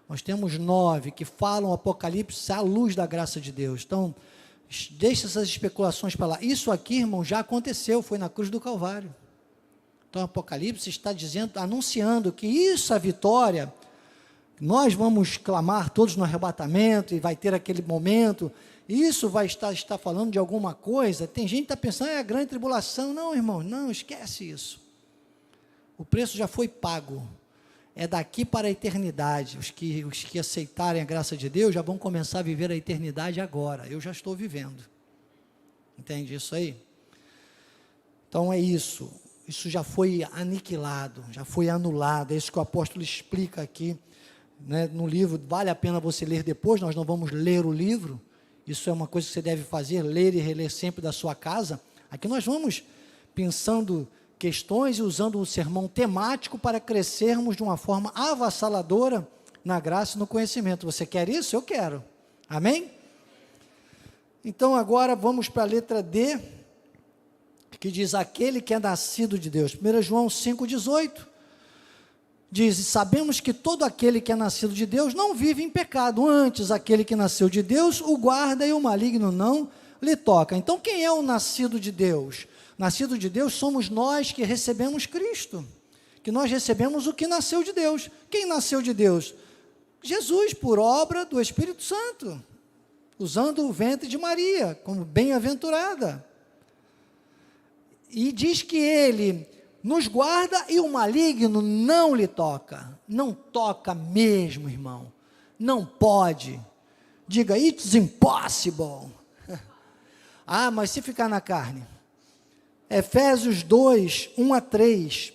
Nós temos 9 que falam Apocalipse à luz da graça de Deus. Então, deixa essas especulações para lá. Isso aqui, irmão, já aconteceu, foi na cruz do Calvário. Então, o Apocalipse está dizendo, anunciando que isso, a vitória, nós vamos clamar todos no arrebatamento, e vai ter aquele momento, isso vai estar falando de alguma coisa. Tem gente que está pensando, é a grande tribulação. Não, irmão, não, esquece isso. O preço já foi pago. É daqui para a eternidade. Os que aceitarem a graça de Deus já vão começar a viver a eternidade agora. Eu já estou vivendo. Entende isso aí? Então é isso. Isso já foi aniquilado, já foi anulado. É isso que o apóstolo explica aqui, né, no livro. Vale a pena você ler depois. Nós não vamos ler o livro. Isso é uma coisa que você deve fazer, ler e reler sempre da sua casa. Aqui nós vamos pensando questões e usando um sermão temático para crescermos de uma forma avassaladora na graça e no conhecimento. Você quer isso? Eu quero. Amém? Então agora vamos para a letra D, que diz, aquele que é nascido de Deus. 1 João 5,18, diz, sabemos que todo aquele que é nascido de Deus não vive em pecado, antes aquele que nasceu de Deus o guarda e o maligno não lhe toca. Então quem é o nascido de Deus? Nascido de Deus somos nós que recebemos Cristo, que nós recebemos o que nasceu de Deus. Quem nasceu de Deus? Jesus, por obra do Espírito Santo, usando o ventre de Maria, como bem-aventurada. E diz que ele nos guarda e o maligno não lhe toca. Não toca mesmo, irmão. Não pode. Diga, it's impossible. Ah, mas se ficar na carne. Efésios 2, 1 a 3.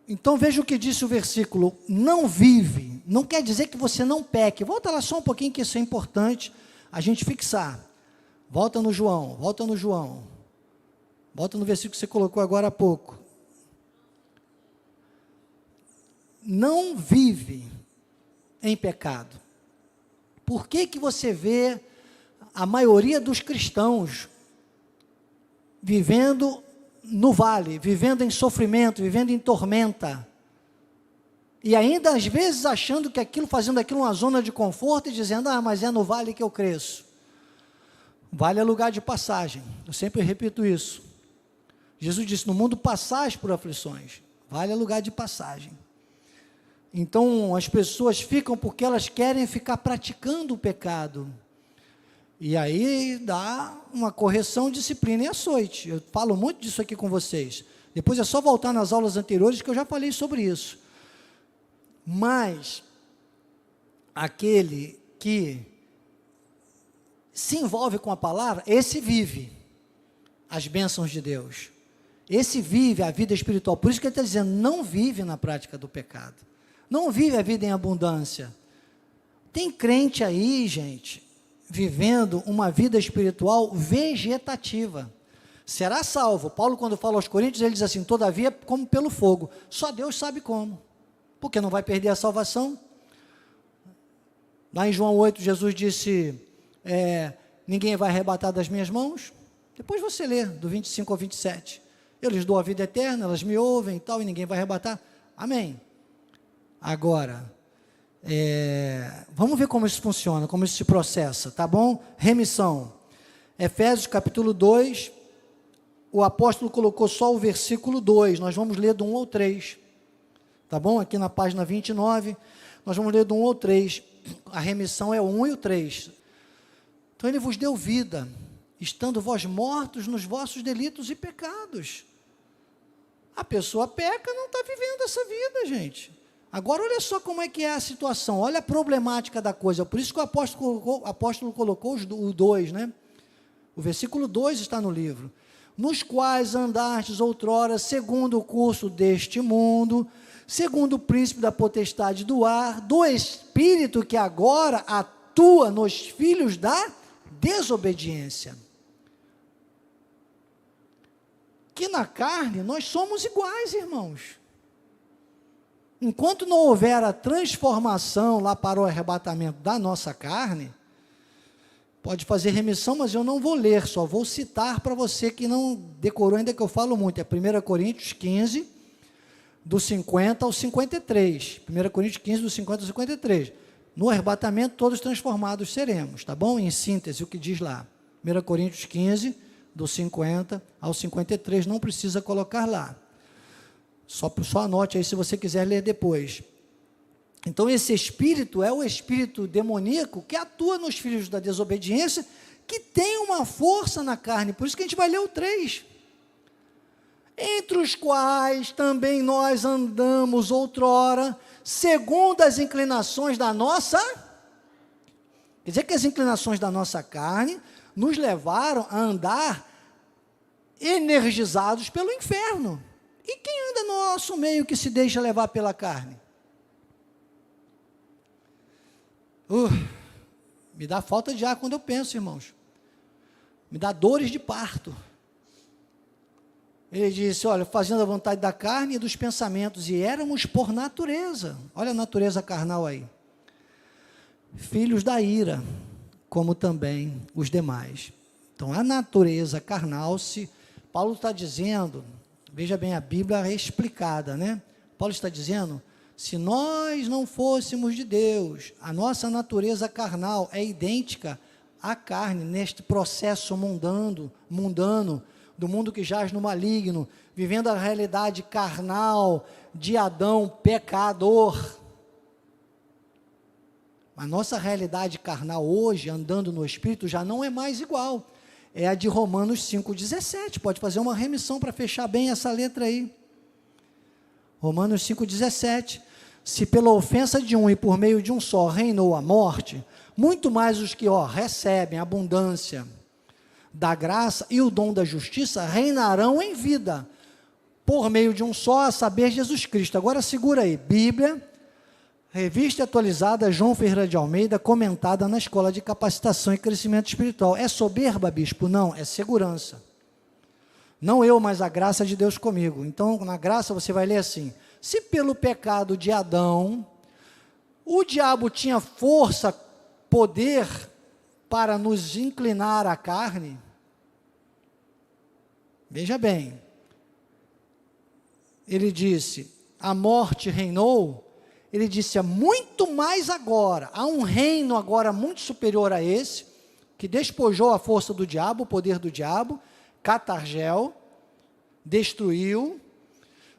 Então veja o que disse o versículo, não vive, não quer dizer que você não peque. Volta lá só um pouquinho, que isso é importante a gente fixar. Volta no João, volta no versículo que você colocou agora há pouco. Não vive em pecado. Por que que você vê a maioria dos cristãos vivendo no vale, vivendo em sofrimento, vivendo em tormenta, e ainda às vezes achando que aquilo, fazendo aquilo uma zona de conforto e dizendo, mas é no vale que eu cresço. Vale é lugar de passagem, eu sempre repito isso. Jesus disse, no mundo passais por aflições, vale é lugar de passagem. Então as pessoas ficam porque elas querem ficar praticando o pecado, e aí dá uma correção, disciplina e açoite. Eu falo muito disso aqui com vocês. Depois é só voltar nas aulas anteriores que eu já falei sobre isso. Mas aquele que se envolve com a palavra, esse vive as bênçãos de Deus. Esse vive a vida espiritual. Por isso que ele está dizendo, não vive na prática do pecado. Não vive a vida em abundância. Tem crente aí, gente, vivendo uma vida espiritual vegetativa. Será salvo. Paulo, quando fala aos Coríntios, ele diz assim, todavia, como pelo fogo. Só Deus sabe como. Porque não vai perder a salvação. Lá em João 8, Jesus disse, ninguém vai arrebatar das minhas mãos. Depois você lê, do 25 ao 27. Eu lhes dou a vida eterna, elas me ouvem e tal, e ninguém vai arrebatar. Amém. Agora, vamos ver como isso funciona, como isso se processa, tá bom? Remissão. Efésios capítulo 2, o apóstolo colocou só o versículo 2, nós vamos ler do 1 ao 3, tá bom? Aqui na página 29, nós vamos ler do 1 ao 3, a remissão é o 1 e o 3. Então ele vos deu vida, estando vós mortos nos vossos delitos e pecados. A pessoa peca, não está vivendo essa vida, gente. Agora olha só como é que é a situação, olha a problemática da coisa, por isso que o apóstolo colocou o 2, né? O versículo 2 está no livro. Nos quais andastes outrora, segundo o curso deste mundo, segundo o príncipe da potestade do ar, do espírito que agora atua nos filhos da desobediência. Que na carne nós somos iguais, irmãos. Enquanto não houver a transformação lá para o arrebatamento da nossa carne, pode fazer remissão, mas eu não vou ler, só vou citar para você que não decorou ainda, que eu falo muito, é 1 Coríntios 15, do 50 ao 53, 1 Coríntios 15, do 50 ao 53, no arrebatamento todos transformados seremos, tá bom? Em síntese, o que diz lá, 1 Coríntios 15, do 50 ao 53, não precisa colocar lá. Só anote aí se você quiser ler depois. Então esse espírito é o espírito demoníaco que atua nos filhos da desobediência, que tem uma força na carne. Por isso que a gente vai ler o 3. Entre os quais também nós andamos outrora, segundo as inclinações da nossa... Quer dizer que as inclinações da nossa carne nos levaram a andar energizados pelo inferno. E quem anda no nosso meio que se deixa levar pela carne? Me dá falta de ar quando eu penso, irmãos. Me dá dores de parto. Ele disse, olha, fazendo a vontade da carne e dos pensamentos, e éramos por natureza. Olha a natureza carnal aí. Filhos da ira, como também os demais. Então, a natureza carnal, Paulo está dizendo, veja bem, a Bíblia é explicada, né? Paulo está dizendo, se nós não fôssemos de Deus, a nossa natureza carnal é idêntica à carne, neste processo mundano, do mundo que jaz no maligno, vivendo a realidade carnal de Adão, pecador. A nossa realidade carnal hoje, andando no Espírito, já não é mais igual. É a de Romanos 5,17. Pode fazer uma remissão para fechar bem essa letra aí. Romanos 5,17. Se pela ofensa de um e por meio de um só reinou a morte, muito mais os que recebem a abundância da graça e o dom da justiça reinarão em vida, por meio de um só, a saber, Jesus Cristo. Agora segura aí, Bíblia, Revista Atualizada, João Ferreira de Almeida, comentada na Escola de Capacitação e Crescimento Espiritual. É soberba, bispo? Não, é segurança. Não eu, mas a graça de Deus comigo. Então, na graça você vai ler assim, se pelo pecado de Adão, o diabo tinha força, poder para nos inclinar à carne, veja bem, ele disse, a morte reinou, ele disse, muito mais agora, há um reino agora muito superior a esse, que despojou a força do diabo, o poder do diabo, catargel, destruiu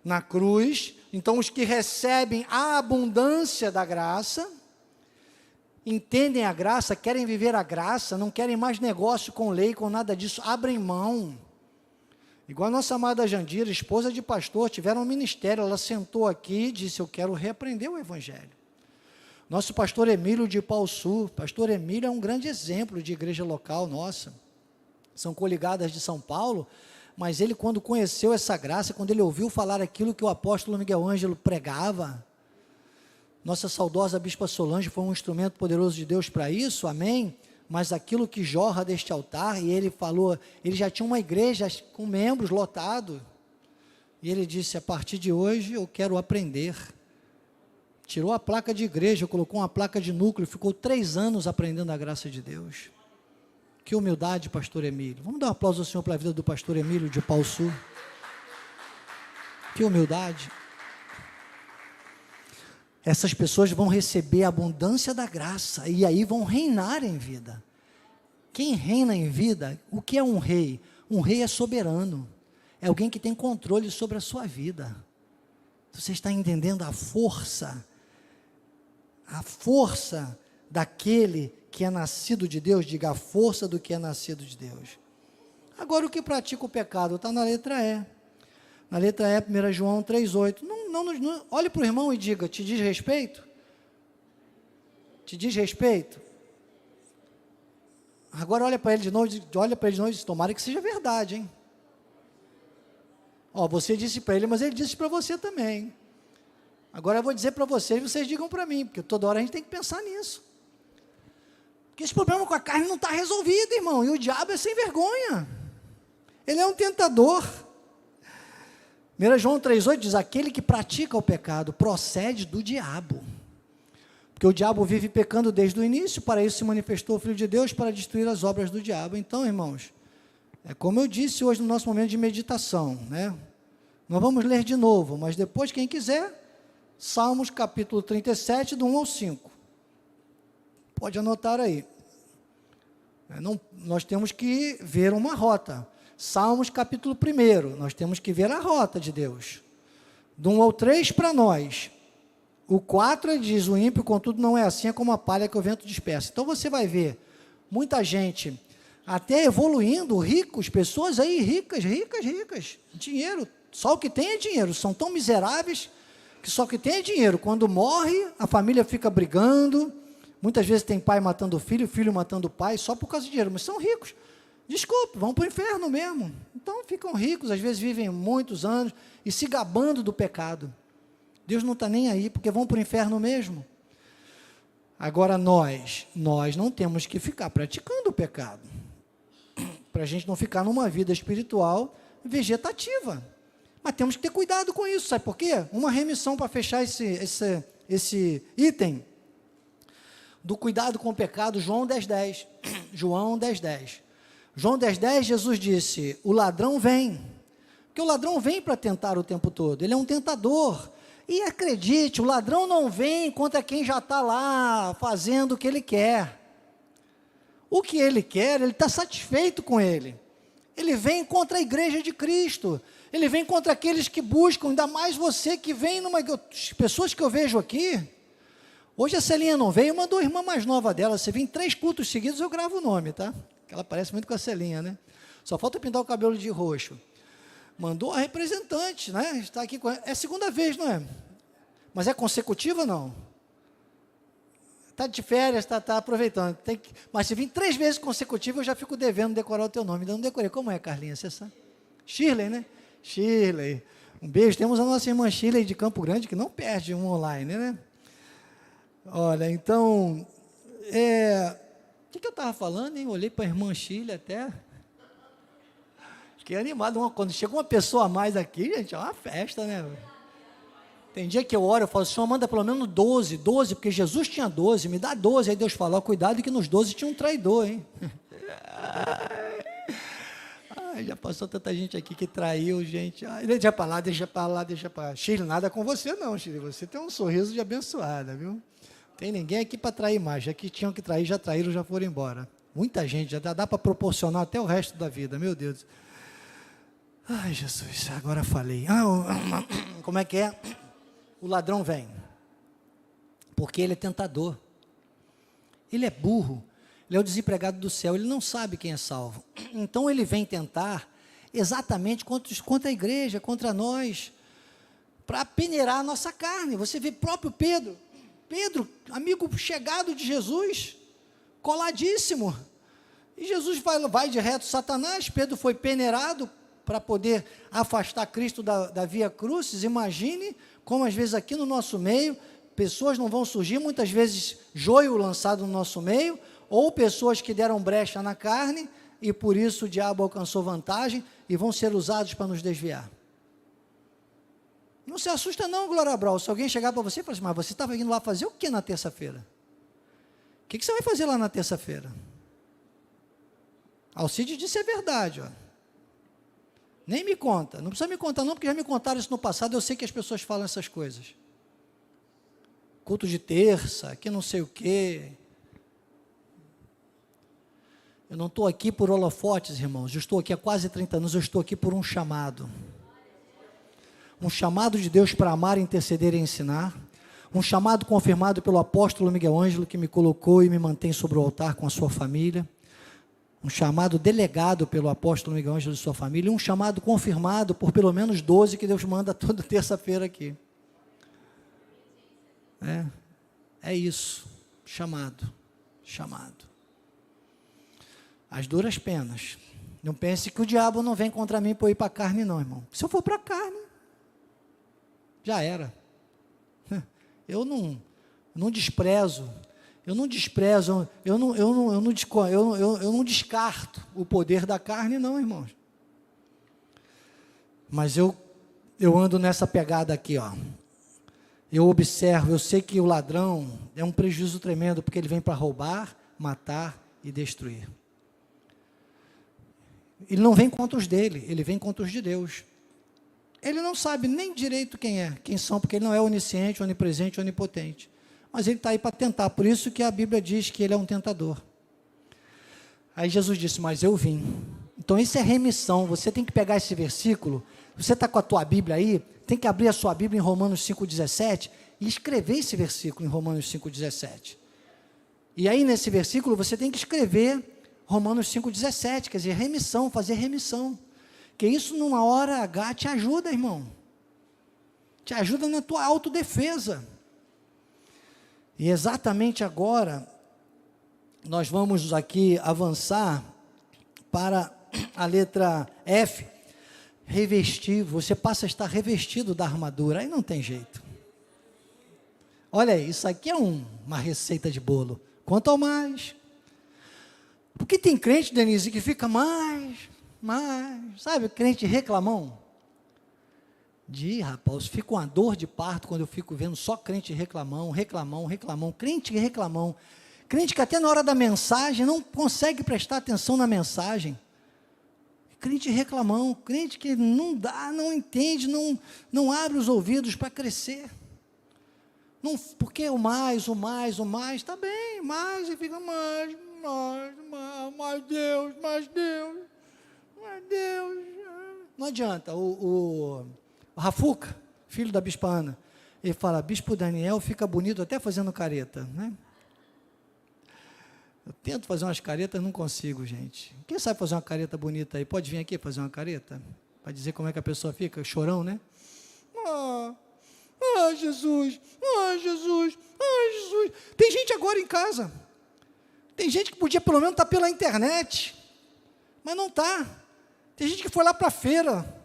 na cruz. Então os que recebem a abundância da graça, entendem a graça, querem viver a graça, não querem mais negócio com lei, com nada disso, abrem mão. Igual a nossa amada Jandira, esposa de pastor, tiveram um ministério, ela sentou aqui e disse, eu quero repreender o evangelho. Nosso pastor Emílio de Pauçu, pastor Emílio é um grande exemplo de igreja local nossa, são coligadas de São Paulo, mas ele quando conheceu essa graça, quando ele ouviu falar aquilo que o apóstolo Miguel Ângelo pregava, nossa saudosa Bispa Solange foi um instrumento poderoso de Deus para isso, amém? Mas aquilo que jorra deste altar, e ele falou, ele já tinha uma igreja com membros lotado, e ele disse, a partir de hoje eu quero aprender. Tirou a placa de igreja, colocou uma placa de núcleo, ficou 3 anos aprendendo a graça de Deus. Que humildade, pastor Emílio. Vamos dar um aplauso ao Senhor pela vida do pastor Emílio de Pauçu. Que humildade. Essas pessoas vão receber a abundância da graça, e aí vão reinar em vida. Quem reina em vida, o que é um rei? Um rei é soberano, é alguém que tem controle sobre a sua vida. Você está entendendo a força daquele que é nascido de Deus? Diga, a força do que é nascido de Deus. Agora, o que pratica o pecado? Está na letra E. Na letra E, 1 João 3,8. Não, olhe para o irmão e diga, te diz respeito? Te diz respeito? Agora olha para ele de novo e diz, tomara que seja verdade, hein? Você disse para ele, mas ele disse para você também. Agora eu vou dizer para vocês, vocês digam para mim, porque toda hora a gente tem que pensar nisso. Porque esse problema com a carne não está resolvido, irmão, e o diabo é sem vergonha. Ele é um tentador. 1 João 3,8 diz, aquele que pratica o pecado procede do diabo, porque o diabo vive pecando desde o início, para isso se manifestou o Filho de Deus, para destruir as obras do diabo. Então, irmãos, é como eu disse hoje no nosso momento de meditação, né? Nós vamos ler de novo, mas depois, quem quiser, Salmos capítulo 37, do 1 ao 5, pode anotar aí. Nós temos que ver uma rota. Salmos capítulo 1, nós temos que ver a rota de Deus. Do 1 ao 3 para nós. O 4 ele diz, o ímpio, contudo, não é assim, é como a palha que o vento dispersa. Então você vai ver muita gente até evoluindo, ricos, pessoas aí ricas, dinheiro, só o que tem é dinheiro, são tão miseráveis que só o que tem é dinheiro. Quando morre, a família fica brigando, muitas vezes tem pai matando filho, filho matando pai, só por causa de dinheiro, mas são ricos. Desculpe, vão para o inferno mesmo. Então ficam ricos, às vezes vivem muitos anos e se gabando do pecado. Deus não está nem aí, porque vão para o inferno mesmo. Agora nós não temos que ficar praticando o pecado, para a gente não ficar numa vida espiritual vegetativa. Mas temos que ter cuidado com isso, sabe por quê? Uma remissão para fechar esse item do cuidado com o pecado, João 10:10. João 10:10. João 10:10, Jesus disse, o ladrão vem, porque o ladrão vem para tentar o tempo todo, ele é um tentador, e acredite, o ladrão não vem contra quem já está lá, fazendo o que ele quer, o que ele quer, ele está satisfeito com ele vem contra a igreja de Cristo, ele vem contra aqueles que buscam, ainda mais você que vem pessoas que eu vejo aqui. Hoje a Celinha não veio, mandou a irmã mais nova dela, você vem 3 cultos seguidos, eu gravo o nome, tá? Ela parece muito com a Celinha, né? Só falta pintar o cabelo de roxo. Mandou a representante, né? Está aqui com ela. É a segunda vez, não é? Mas é consecutiva, não? Está de férias, está aproveitando. Mas se vir 3 vezes consecutivas, eu já fico devendo decorar o teu nome. Ainda não decorei. Como é, Carlinha? Você sabe? Shirley, né? Shirley. Um beijo. Temos a nossa irmã Shirley de Campo Grande, que não perde um online, né? Olha, então... O que eu estava falando, hein? Olhei para a irmã Chile até. Fiquei animado. Quando chega uma pessoa a mais aqui, gente, é uma festa, né? Tem dia que eu oro, eu falo, Senhor, manda pelo menos 12, porque Jesus tinha 12, me dá 12. Aí Deus fala, cuidado que nos 12 tinha um traidor, hein? Ai, já passou tanta gente aqui que traiu, gente. Ai, deixa para lá. Chile, nada com você não, Chile. Você tem um sorriso de abençoada, viu? Tem ninguém aqui para trair mais, já que tinham que trair, já traíram, já foram embora. Muita gente, já dá para proporcionar até o resto da vida, meu Deus. Ai, Jesus, agora falei. Como é que é? O ladrão vem, porque ele é tentador, ele é burro, ele é o desempregado do céu, ele não sabe quem é salvo. Então ele vem tentar exatamente contra a igreja, contra nós, para peneirar a nossa carne. Você vê próprio Pedro, amigo chegado de Jesus, coladíssimo, e Jesus vai de reto Satanás. Pedro foi peneirado para poder afastar Cristo da via crucis. Imagine como às vezes aqui no nosso meio, pessoas não vão surgir, muitas vezes joio lançado no nosso meio, ou pessoas que deram brecha na carne, e por isso o diabo alcançou vantagem, e vão ser usados para nos desviar. Não se assusta não, Glória Brau, se alguém chegar para você e falar assim, mas você estava indo lá fazer o que na terça-feira? O que você vai fazer lá na terça-feira? Alcide disse é verdade, ó. Nem me conta, não precisa me contar não, porque já me contaram isso no passado, eu sei que as pessoas falam essas coisas. Culto de terça, que não sei o quê. Eu não estou aqui por holofotes, irmãos, eu estou aqui há quase 30 anos, eu estou aqui por um chamado. Um chamado de Deus para amar, interceder e ensinar, um chamado confirmado pelo apóstolo Miguel Ângelo, que me colocou e me mantém sobre o altar com a sua família, um chamado delegado pelo apóstolo Miguel Ângelo e sua família, um chamado confirmado por pelo menos 12 que Deus manda toda terça-feira aqui. É isso, chamado. As duras penas. Não pense que o diabo não vem contra mim por ir para a carne não, irmão. Se eu for para a carne, já era. Eu não desprezo, eu não descarto o poder da carne não, irmãos. Mas eu ando nessa pegada aqui, ó. Eu observo, eu sei que o ladrão é um prejuízo tremendo, porque ele vem para roubar, matar e destruir. Ele não vem contra os dele, ele vem contra os de Deus. Ele não sabe nem direito quem são, porque ele não é onisciente, onipresente, onipotente. Mas ele está aí para tentar, por isso que a Bíblia diz que ele é um tentador. Aí Jesus disse, mas eu vim. Então isso é remissão. Você tem que pegar esse versículo, você está com a tua Bíblia aí, tem que abrir a sua Bíblia em Romanos 5,17 e escrever esse versículo em Romanos 5,17. E aí nesse versículo você tem que escrever Romanos 5,17, quer dizer, remissão, fazer remissão. Que isso numa hora H te ajuda, irmão. Te ajuda na tua autodefesa. E exatamente agora, nós vamos aqui avançar para a letra F, revestir. Você passa a estar revestido da armadura, aí não tem jeito. Olha aí, isso aqui é uma receita de bolo. Quanto ao mais. Porque tem crente, Denise, que fica mais, sabe, crente reclamão. Rapaz, fica uma dor de parto quando eu fico vendo só crente reclamão, crente reclamão. Crente que até na hora da mensagem não consegue prestar atenção na mensagem. Crente reclamão, crente que não dá, não entende, não abre os ouvidos para crescer. Não, porque o mais, está bem, mais, e fica mais Deus. Não adianta, o Rafuca, filho da Bispa Ana, ele fala, Bispo Daniel fica bonito até fazendo careta, né? Eu tento fazer umas caretas, não consigo, gente. Quem sabe fazer uma careta bonita aí? Pode vir aqui fazer uma careta? Para dizer como é que a pessoa fica, chorão, né? Jesus. Tem gente agora em casa. Tem gente que podia pelo menos estar pela internet, mas não está. Tem gente que foi lá para a feira,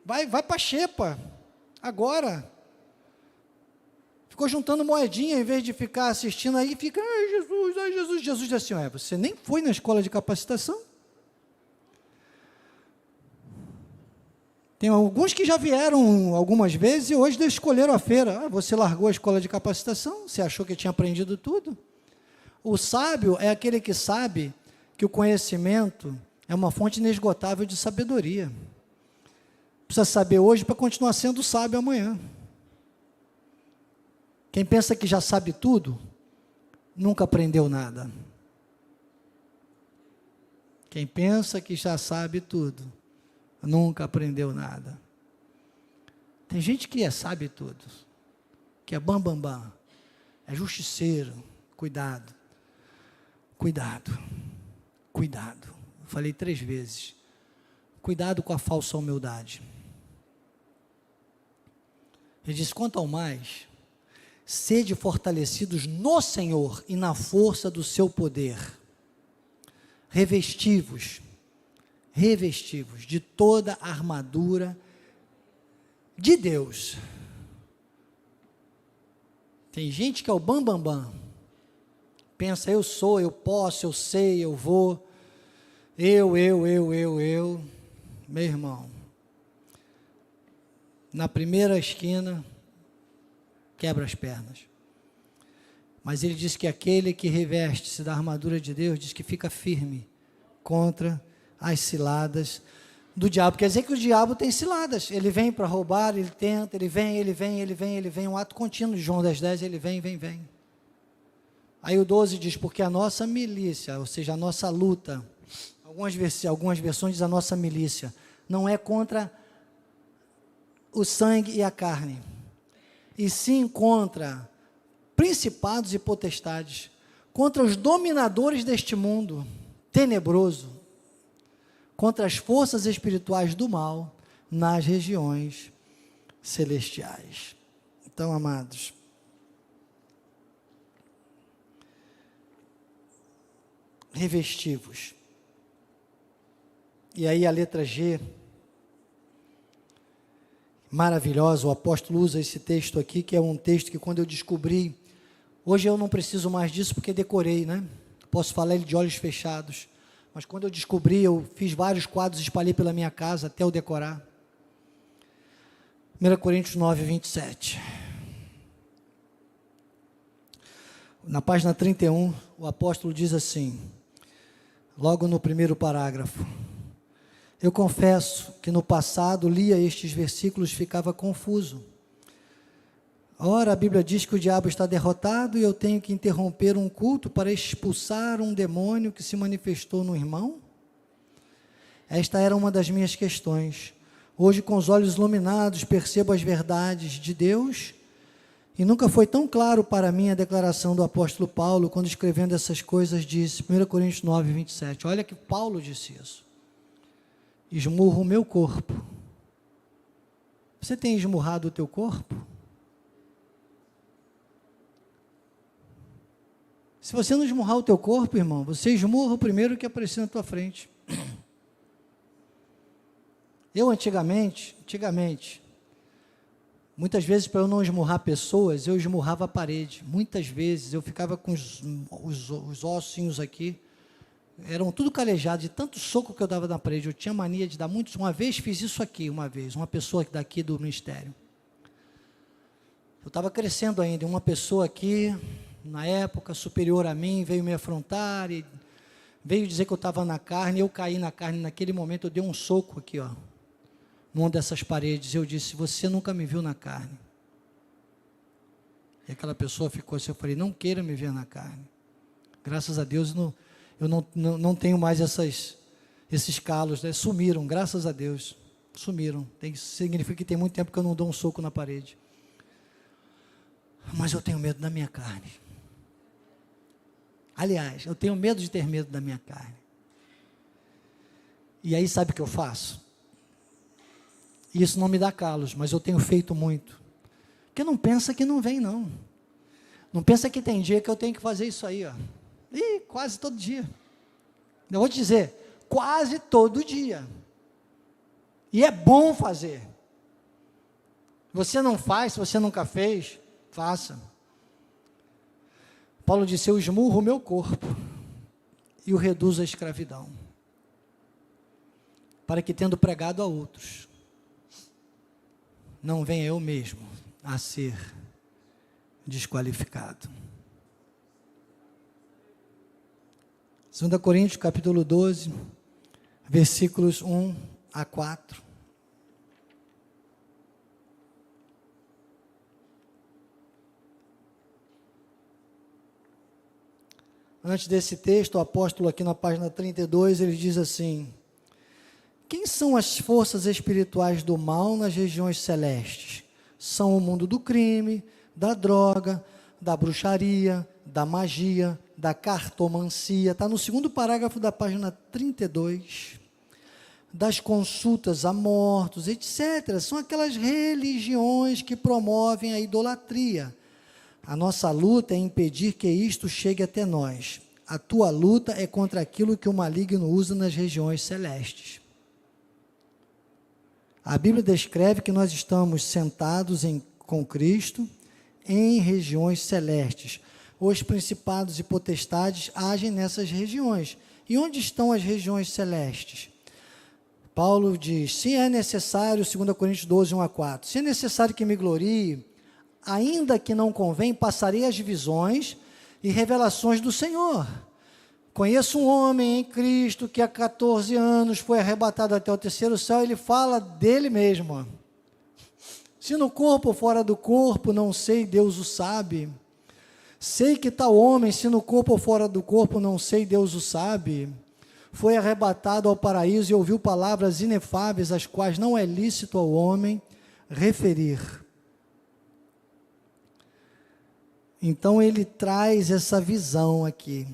vai para a xepa, agora. Ficou juntando moedinha, em vez de ficar assistindo aí, fica, Jesus. Jesus diz assim, você nem foi na escola de capacitação? Tem alguns que já vieram algumas vezes e hoje escolheram a feira. Você largou a escola de capacitação? Você achou que tinha aprendido tudo? O sábio é aquele que sabe que o conhecimento é uma fonte inesgotável de sabedoria. Precisa saber hoje para continuar sendo sábio amanhã. Quem pensa que já sabe tudo, nunca aprendeu nada. Quem pensa que já sabe tudo, nunca aprendeu nada. Tem gente que sabe tudo, que é bam, é justiceiro. Cuidado. Falei 3 vezes. Cuidado com a falsa humildade. Ele diz, quanto ao mais, sede fortalecidos no Senhor e na força do seu poder. Revestivos de toda a armadura de Deus. Tem gente que é o bam. Pensa, eu sou, eu posso, eu sei, eu vou. Eu. Meu irmão, na primeira esquina, quebra as pernas. Mas ele diz que aquele que reveste-se da armadura de Deus, diz que fica firme contra as ciladas do diabo. Quer dizer que o diabo tem ciladas. Ele vem para roubar, ele tenta, ele vem, um ato contínuo de João 10:10, ele vem. Aí o 12 diz, porque a nossa milícia, ou seja, a nossa luta, algumas versões diz a nossa milícia, não é contra o sangue e a carne, e sim contra principados e potestades, contra os dominadores deste mundo tenebroso, contra as forças espirituais do mal nas regiões celestiais. Então, amados, revestivos. E aí a letra G, maravilhosa, o apóstolo usa esse texto aqui, que é um texto que quando eu descobri, hoje eu não preciso mais disso porque decorei, né? Posso falar ele de olhos fechados, mas quando eu descobri, eu fiz vários quadros, espalhei pela minha casa até eu decorar. 1 Coríntios 9:27. Na página 31, o apóstolo diz assim, logo no primeiro parágrafo, eu confesso que no passado lia estes versículos e ficava confuso. Ora, a Bíblia diz que o diabo está derrotado e eu tenho que interromper um culto para expulsar um demônio que se manifestou no irmão? Esta era uma das minhas questões. Hoje, com os olhos iluminados, percebo as verdades de Deus, e nunca foi tão claro para mim a declaração do apóstolo Paulo, quando escrevendo essas coisas, disse, 1 Coríntios 9, 27, olha que Paulo disse isso, esmurro o meu corpo. Você tem esmurrado o teu corpo? Se você não esmurrar o teu corpo, irmão, você esmurra o primeiro que aparecer na tua frente. Eu antigamente, muitas vezes para eu não esmurrar pessoas, eu esmurrava a parede. Muitas vezes eu ficava com os ossinhos aqui, eram tudo calejado, de tanto soco que eu dava na parede. Eu tinha mania de dar muitos. Uma vez fiz isso aqui, uma pessoa daqui do ministério. Eu estava crescendo ainda, uma pessoa aqui, na época, superior a mim, veio me afrontar e veio dizer que eu estava na carne. Eu caí na carne, naquele momento eu dei um soco aqui, ó, numa dessas paredes. Eu disse, você nunca me viu na carne. E aquela pessoa ficou assim, eu falei, não queira me ver na carne. Graças a Deus, eu não tenho mais esses calos, né? Sumiram, graças a Deus, sumiram. Significa que tem muito tempo que eu não dou um soco na parede. Mas eu tenho medo da minha carne. Aliás, eu tenho medo de ter medo da minha carne. E aí sabe o que eu faço? Isso não me dá calos, mas eu tenho feito muito. Porque não pensa que não vem, não. Não pensa que tem dia que eu tenho que fazer isso aí, ó. E quase todo dia. Eu vou te dizer, quase todo dia. E é bom fazer. Você não faz, se você nunca fez, faça. Paulo disse, eu esmurro o meu corpo e o reduzo à escravidão, para que, tendo pregado a outros, não venha eu mesmo a ser desqualificado. 2 Coríntios, capítulo 12, versículos 1 a 4. Antes desse texto, o apóstolo aqui na página 32, ele diz assim, quem são as forças espirituais do mal nas regiões celestes? São o mundo do crime, da droga, da bruxaria, da magia, da cartomancia, está no segundo parágrafo da página 32, das consultas a mortos, etc. São aquelas religiões que promovem a idolatria. A nossa luta é impedir que isto chegue até nós. A tua luta é contra aquilo que o maligno usa nas regiões celestes. A Bíblia descreve que nós estamos sentados com Cristo em regiões celestes. Os principados e potestades agem nessas regiões. E onde estão as regiões celestes? Paulo diz, se é necessário, 2 Coríntios 12, 1 a 4, se é necessário que me glorie, ainda que não convém, passarei as visões e revelações do Senhor. Conheço um homem em Cristo que há 14 anos foi arrebatado até o terceiro céu. Ele fala dele mesmo. Se no corpo ou fora do corpo, não sei, Deus o sabe. Sei que tal homem, se no corpo ou fora do corpo, não sei, Deus o sabe. Foi arrebatado ao paraíso e ouviu palavras inefáveis, as quais não é lícito ao homem referir. Então ele traz essa visão aqui.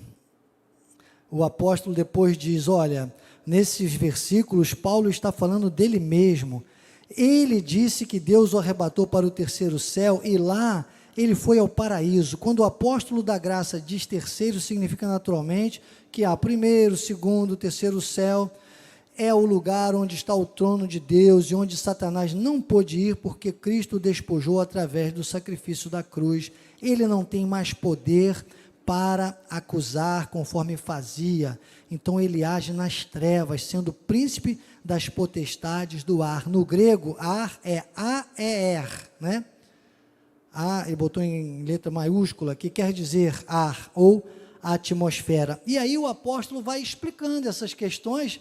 O apóstolo depois diz, olha, nesses versículos, Paulo está falando dele mesmo. Ele disse que Deus o arrebatou para o terceiro céu e lá ele foi ao paraíso. Quando o apóstolo da graça diz terceiro, significa naturalmente que há primeiro, segundo, terceiro céu. É o lugar onde está o trono de Deus e onde Satanás não pôde ir porque Cristo o despojou através do sacrifício da cruz. Ele não tem mais poder para acusar conforme fazia. Então ele age nas trevas, sendo príncipe das potestades do ar. No grego, ar é A-E-R, né? Ele botou em letra maiúscula, que quer dizer ar ou atmosfera. E aí o apóstolo vai explicando essas questões,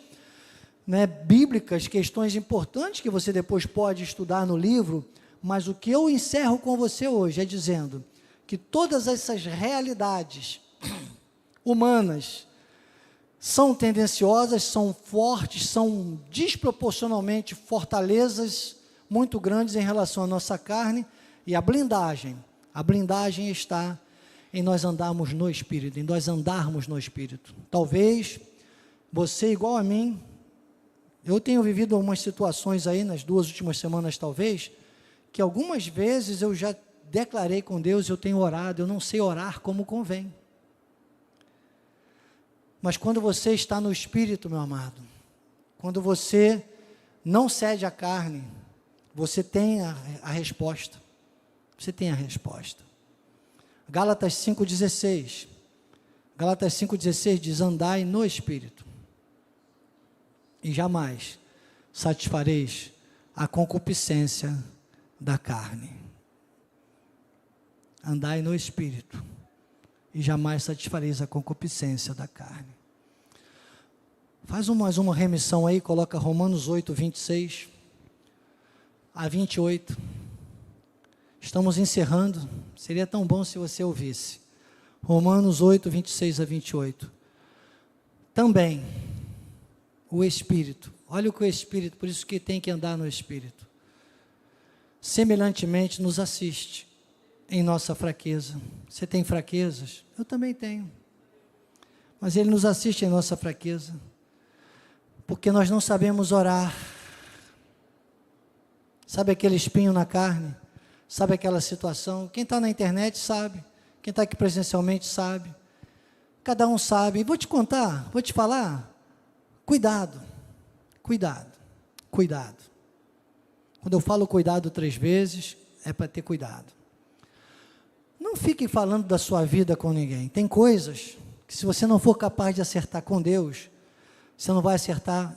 né, bíblicas, questões importantes que você depois pode estudar no livro, mas o que eu encerro com você hoje é dizendo que todas essas realidades humanas, são tendenciosas, são fortes, são desproporcionalmente fortalezas muito grandes em relação à nossa carne, e a blindagem está em nós andarmos no Espírito, em nós andarmos no Espírito. Talvez você, igual a mim, eu tenho vivido algumas situações aí nas 2 últimas semanas, talvez, que algumas vezes eu já declarei com Deus, eu tenho orado, eu não sei orar como convém. Mas quando você está no Espírito, meu amado, quando você não cede à carne, você tem a resposta. Você tem a resposta. Gálatas 5,16. Gálatas 5,16 diz: andai no Espírito, e jamais satisfareis a concupiscência da carne. Andai no Espírito, e jamais satisfareis a concupiscência da carne. Faz mais uma remissão aí, coloca Romanos 8, 26 a 28. Estamos encerrando, seria tão bom se você ouvisse. Romanos 8, 26 a 28. Também, o Espírito, olha o que o Espírito, por isso que tem que andar no Espírito, semelhantemente nos assiste em nossa fraqueza. Você tem fraquezas? Eu também tenho. Mas Ele nos assiste em nossa fraqueza, porque nós não sabemos orar. Sabe aquele espinho na carne? Sabe aquela situação? Quem está na internet sabe, quem está aqui presencialmente sabe, cada um sabe. E vou te contar, vou te falar, cuidado, cuidado, cuidado. Quando eu falo cuidado 3 vezes, é para ter cuidado. Não fique falando da sua vida com ninguém. Tem coisas que, se você não for capaz de acertar com Deus, você não vai acertar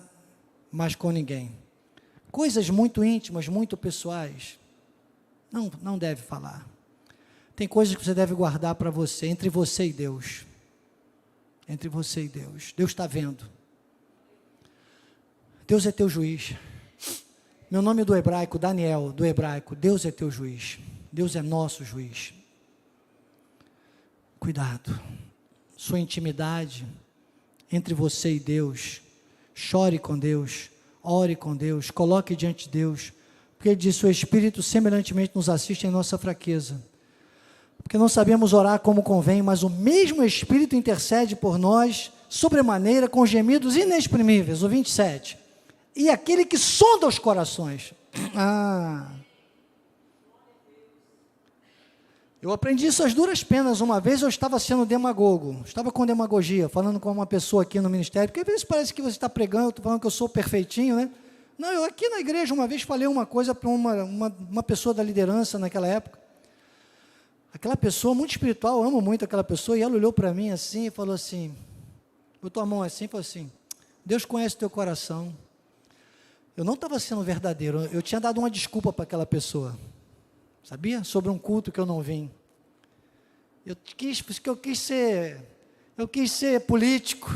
mais com ninguém. Coisas muito íntimas, muito pessoais, não deve falar. Tem coisas que você deve guardar para você, entre você e Deus. Entre você e Deus. Deus está vendo. Deus é teu juiz. Meu nome do hebraico, Daniel, do hebraico, Deus é teu juiz. Deus é nosso juiz. Cuidado. Sua intimidade entre você e Deus. Chore com Deus. Ore com Deus. Coloque diante de Deus. Porque Ele diz: o Espírito semelhantemente nos assiste em nossa fraqueza. Porque não sabemos orar como convém, mas o mesmo Espírito intercede por nós, sobremaneira, com gemidos inexprimíveis. O 27. E aquele que sonda os corações. Eu aprendi isso às duras penas. Uma vez eu estava sendo demagogo, estava com demagogia, falando com uma pessoa aqui no ministério, porque às vezes parece que você está pregando, eu estou falando que eu sou perfeitinho, né? Não, eu aqui na igreja uma vez falei uma coisa para uma pessoa da liderança naquela época. Aquela pessoa muito espiritual, eu amo muito aquela pessoa, e ela olhou para mim assim e falou assim, botou a mão assim e falou assim: Deus conhece o teu coração. Eu não estava sendo verdadeiro, eu tinha dado uma desculpa para aquela pessoa, sabia? Sobre um culto que eu não vim. Eu quis ser político,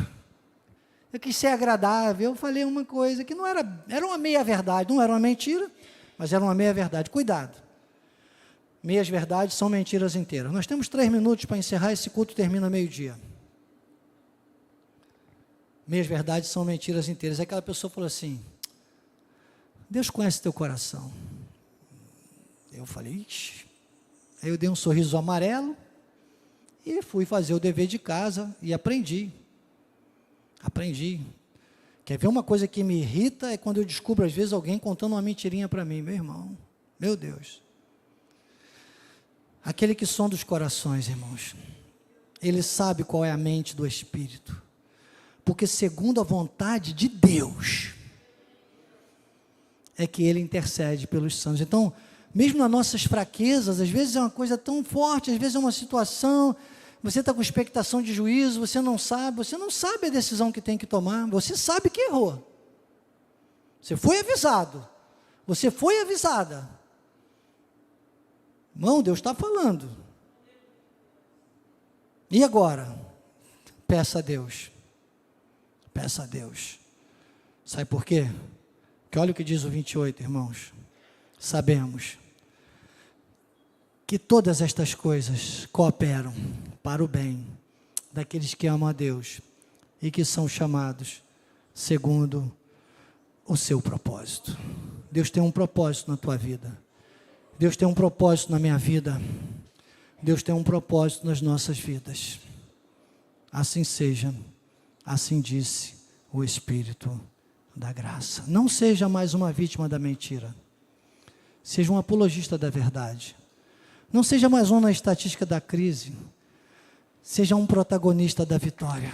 eu quis ser agradável, eu falei uma coisa que não era uma meia-verdade, não era uma mentira, mas era uma meia-verdade. Cuidado, meias-verdades são mentiras inteiras. Nós temos 3 minutos para encerrar, esse culto termina meio-dia. Meias-verdades são mentiras inteiras. Aí aquela pessoa falou assim: Deus conhece teu coração. Eu falei, ixi. Aí eu dei um sorriso amarelo e fui fazer o dever de casa e aprendi. Quer ver uma coisa que me irrita? É quando eu descubro às vezes alguém contando uma mentirinha para mim. Meu irmão, meu Deus. Aquele que sonda os corações, irmãos, ele sabe qual é a mente do Espírito, porque segundo a vontade de Deus é que Ele intercede pelos santos. Então, mesmo nas nossas fraquezas, às vezes é uma coisa tão forte, às vezes é uma situação, você está com expectação de juízo, você não sabe a decisão que tem que tomar, você sabe que errou, você foi avisado, você foi avisada, irmão, Deus está falando, e agora? Peça a Deus, sabe por quê? Porque olha o que diz o 28, irmãos, sabemos que todas estas coisas cooperam para o bem daqueles que amam a Deus e que são chamados segundo o seu propósito. Deus tem um propósito na tua vida. Deus tem um propósito na minha vida. Deus tem um propósito nas nossas vidas. Assim seja, assim disse o Espírito da graça. Não seja mais uma vítima da mentira. Seja um apologista da verdade. Não seja mais um na estatística da crise. Seja um protagonista da vitória.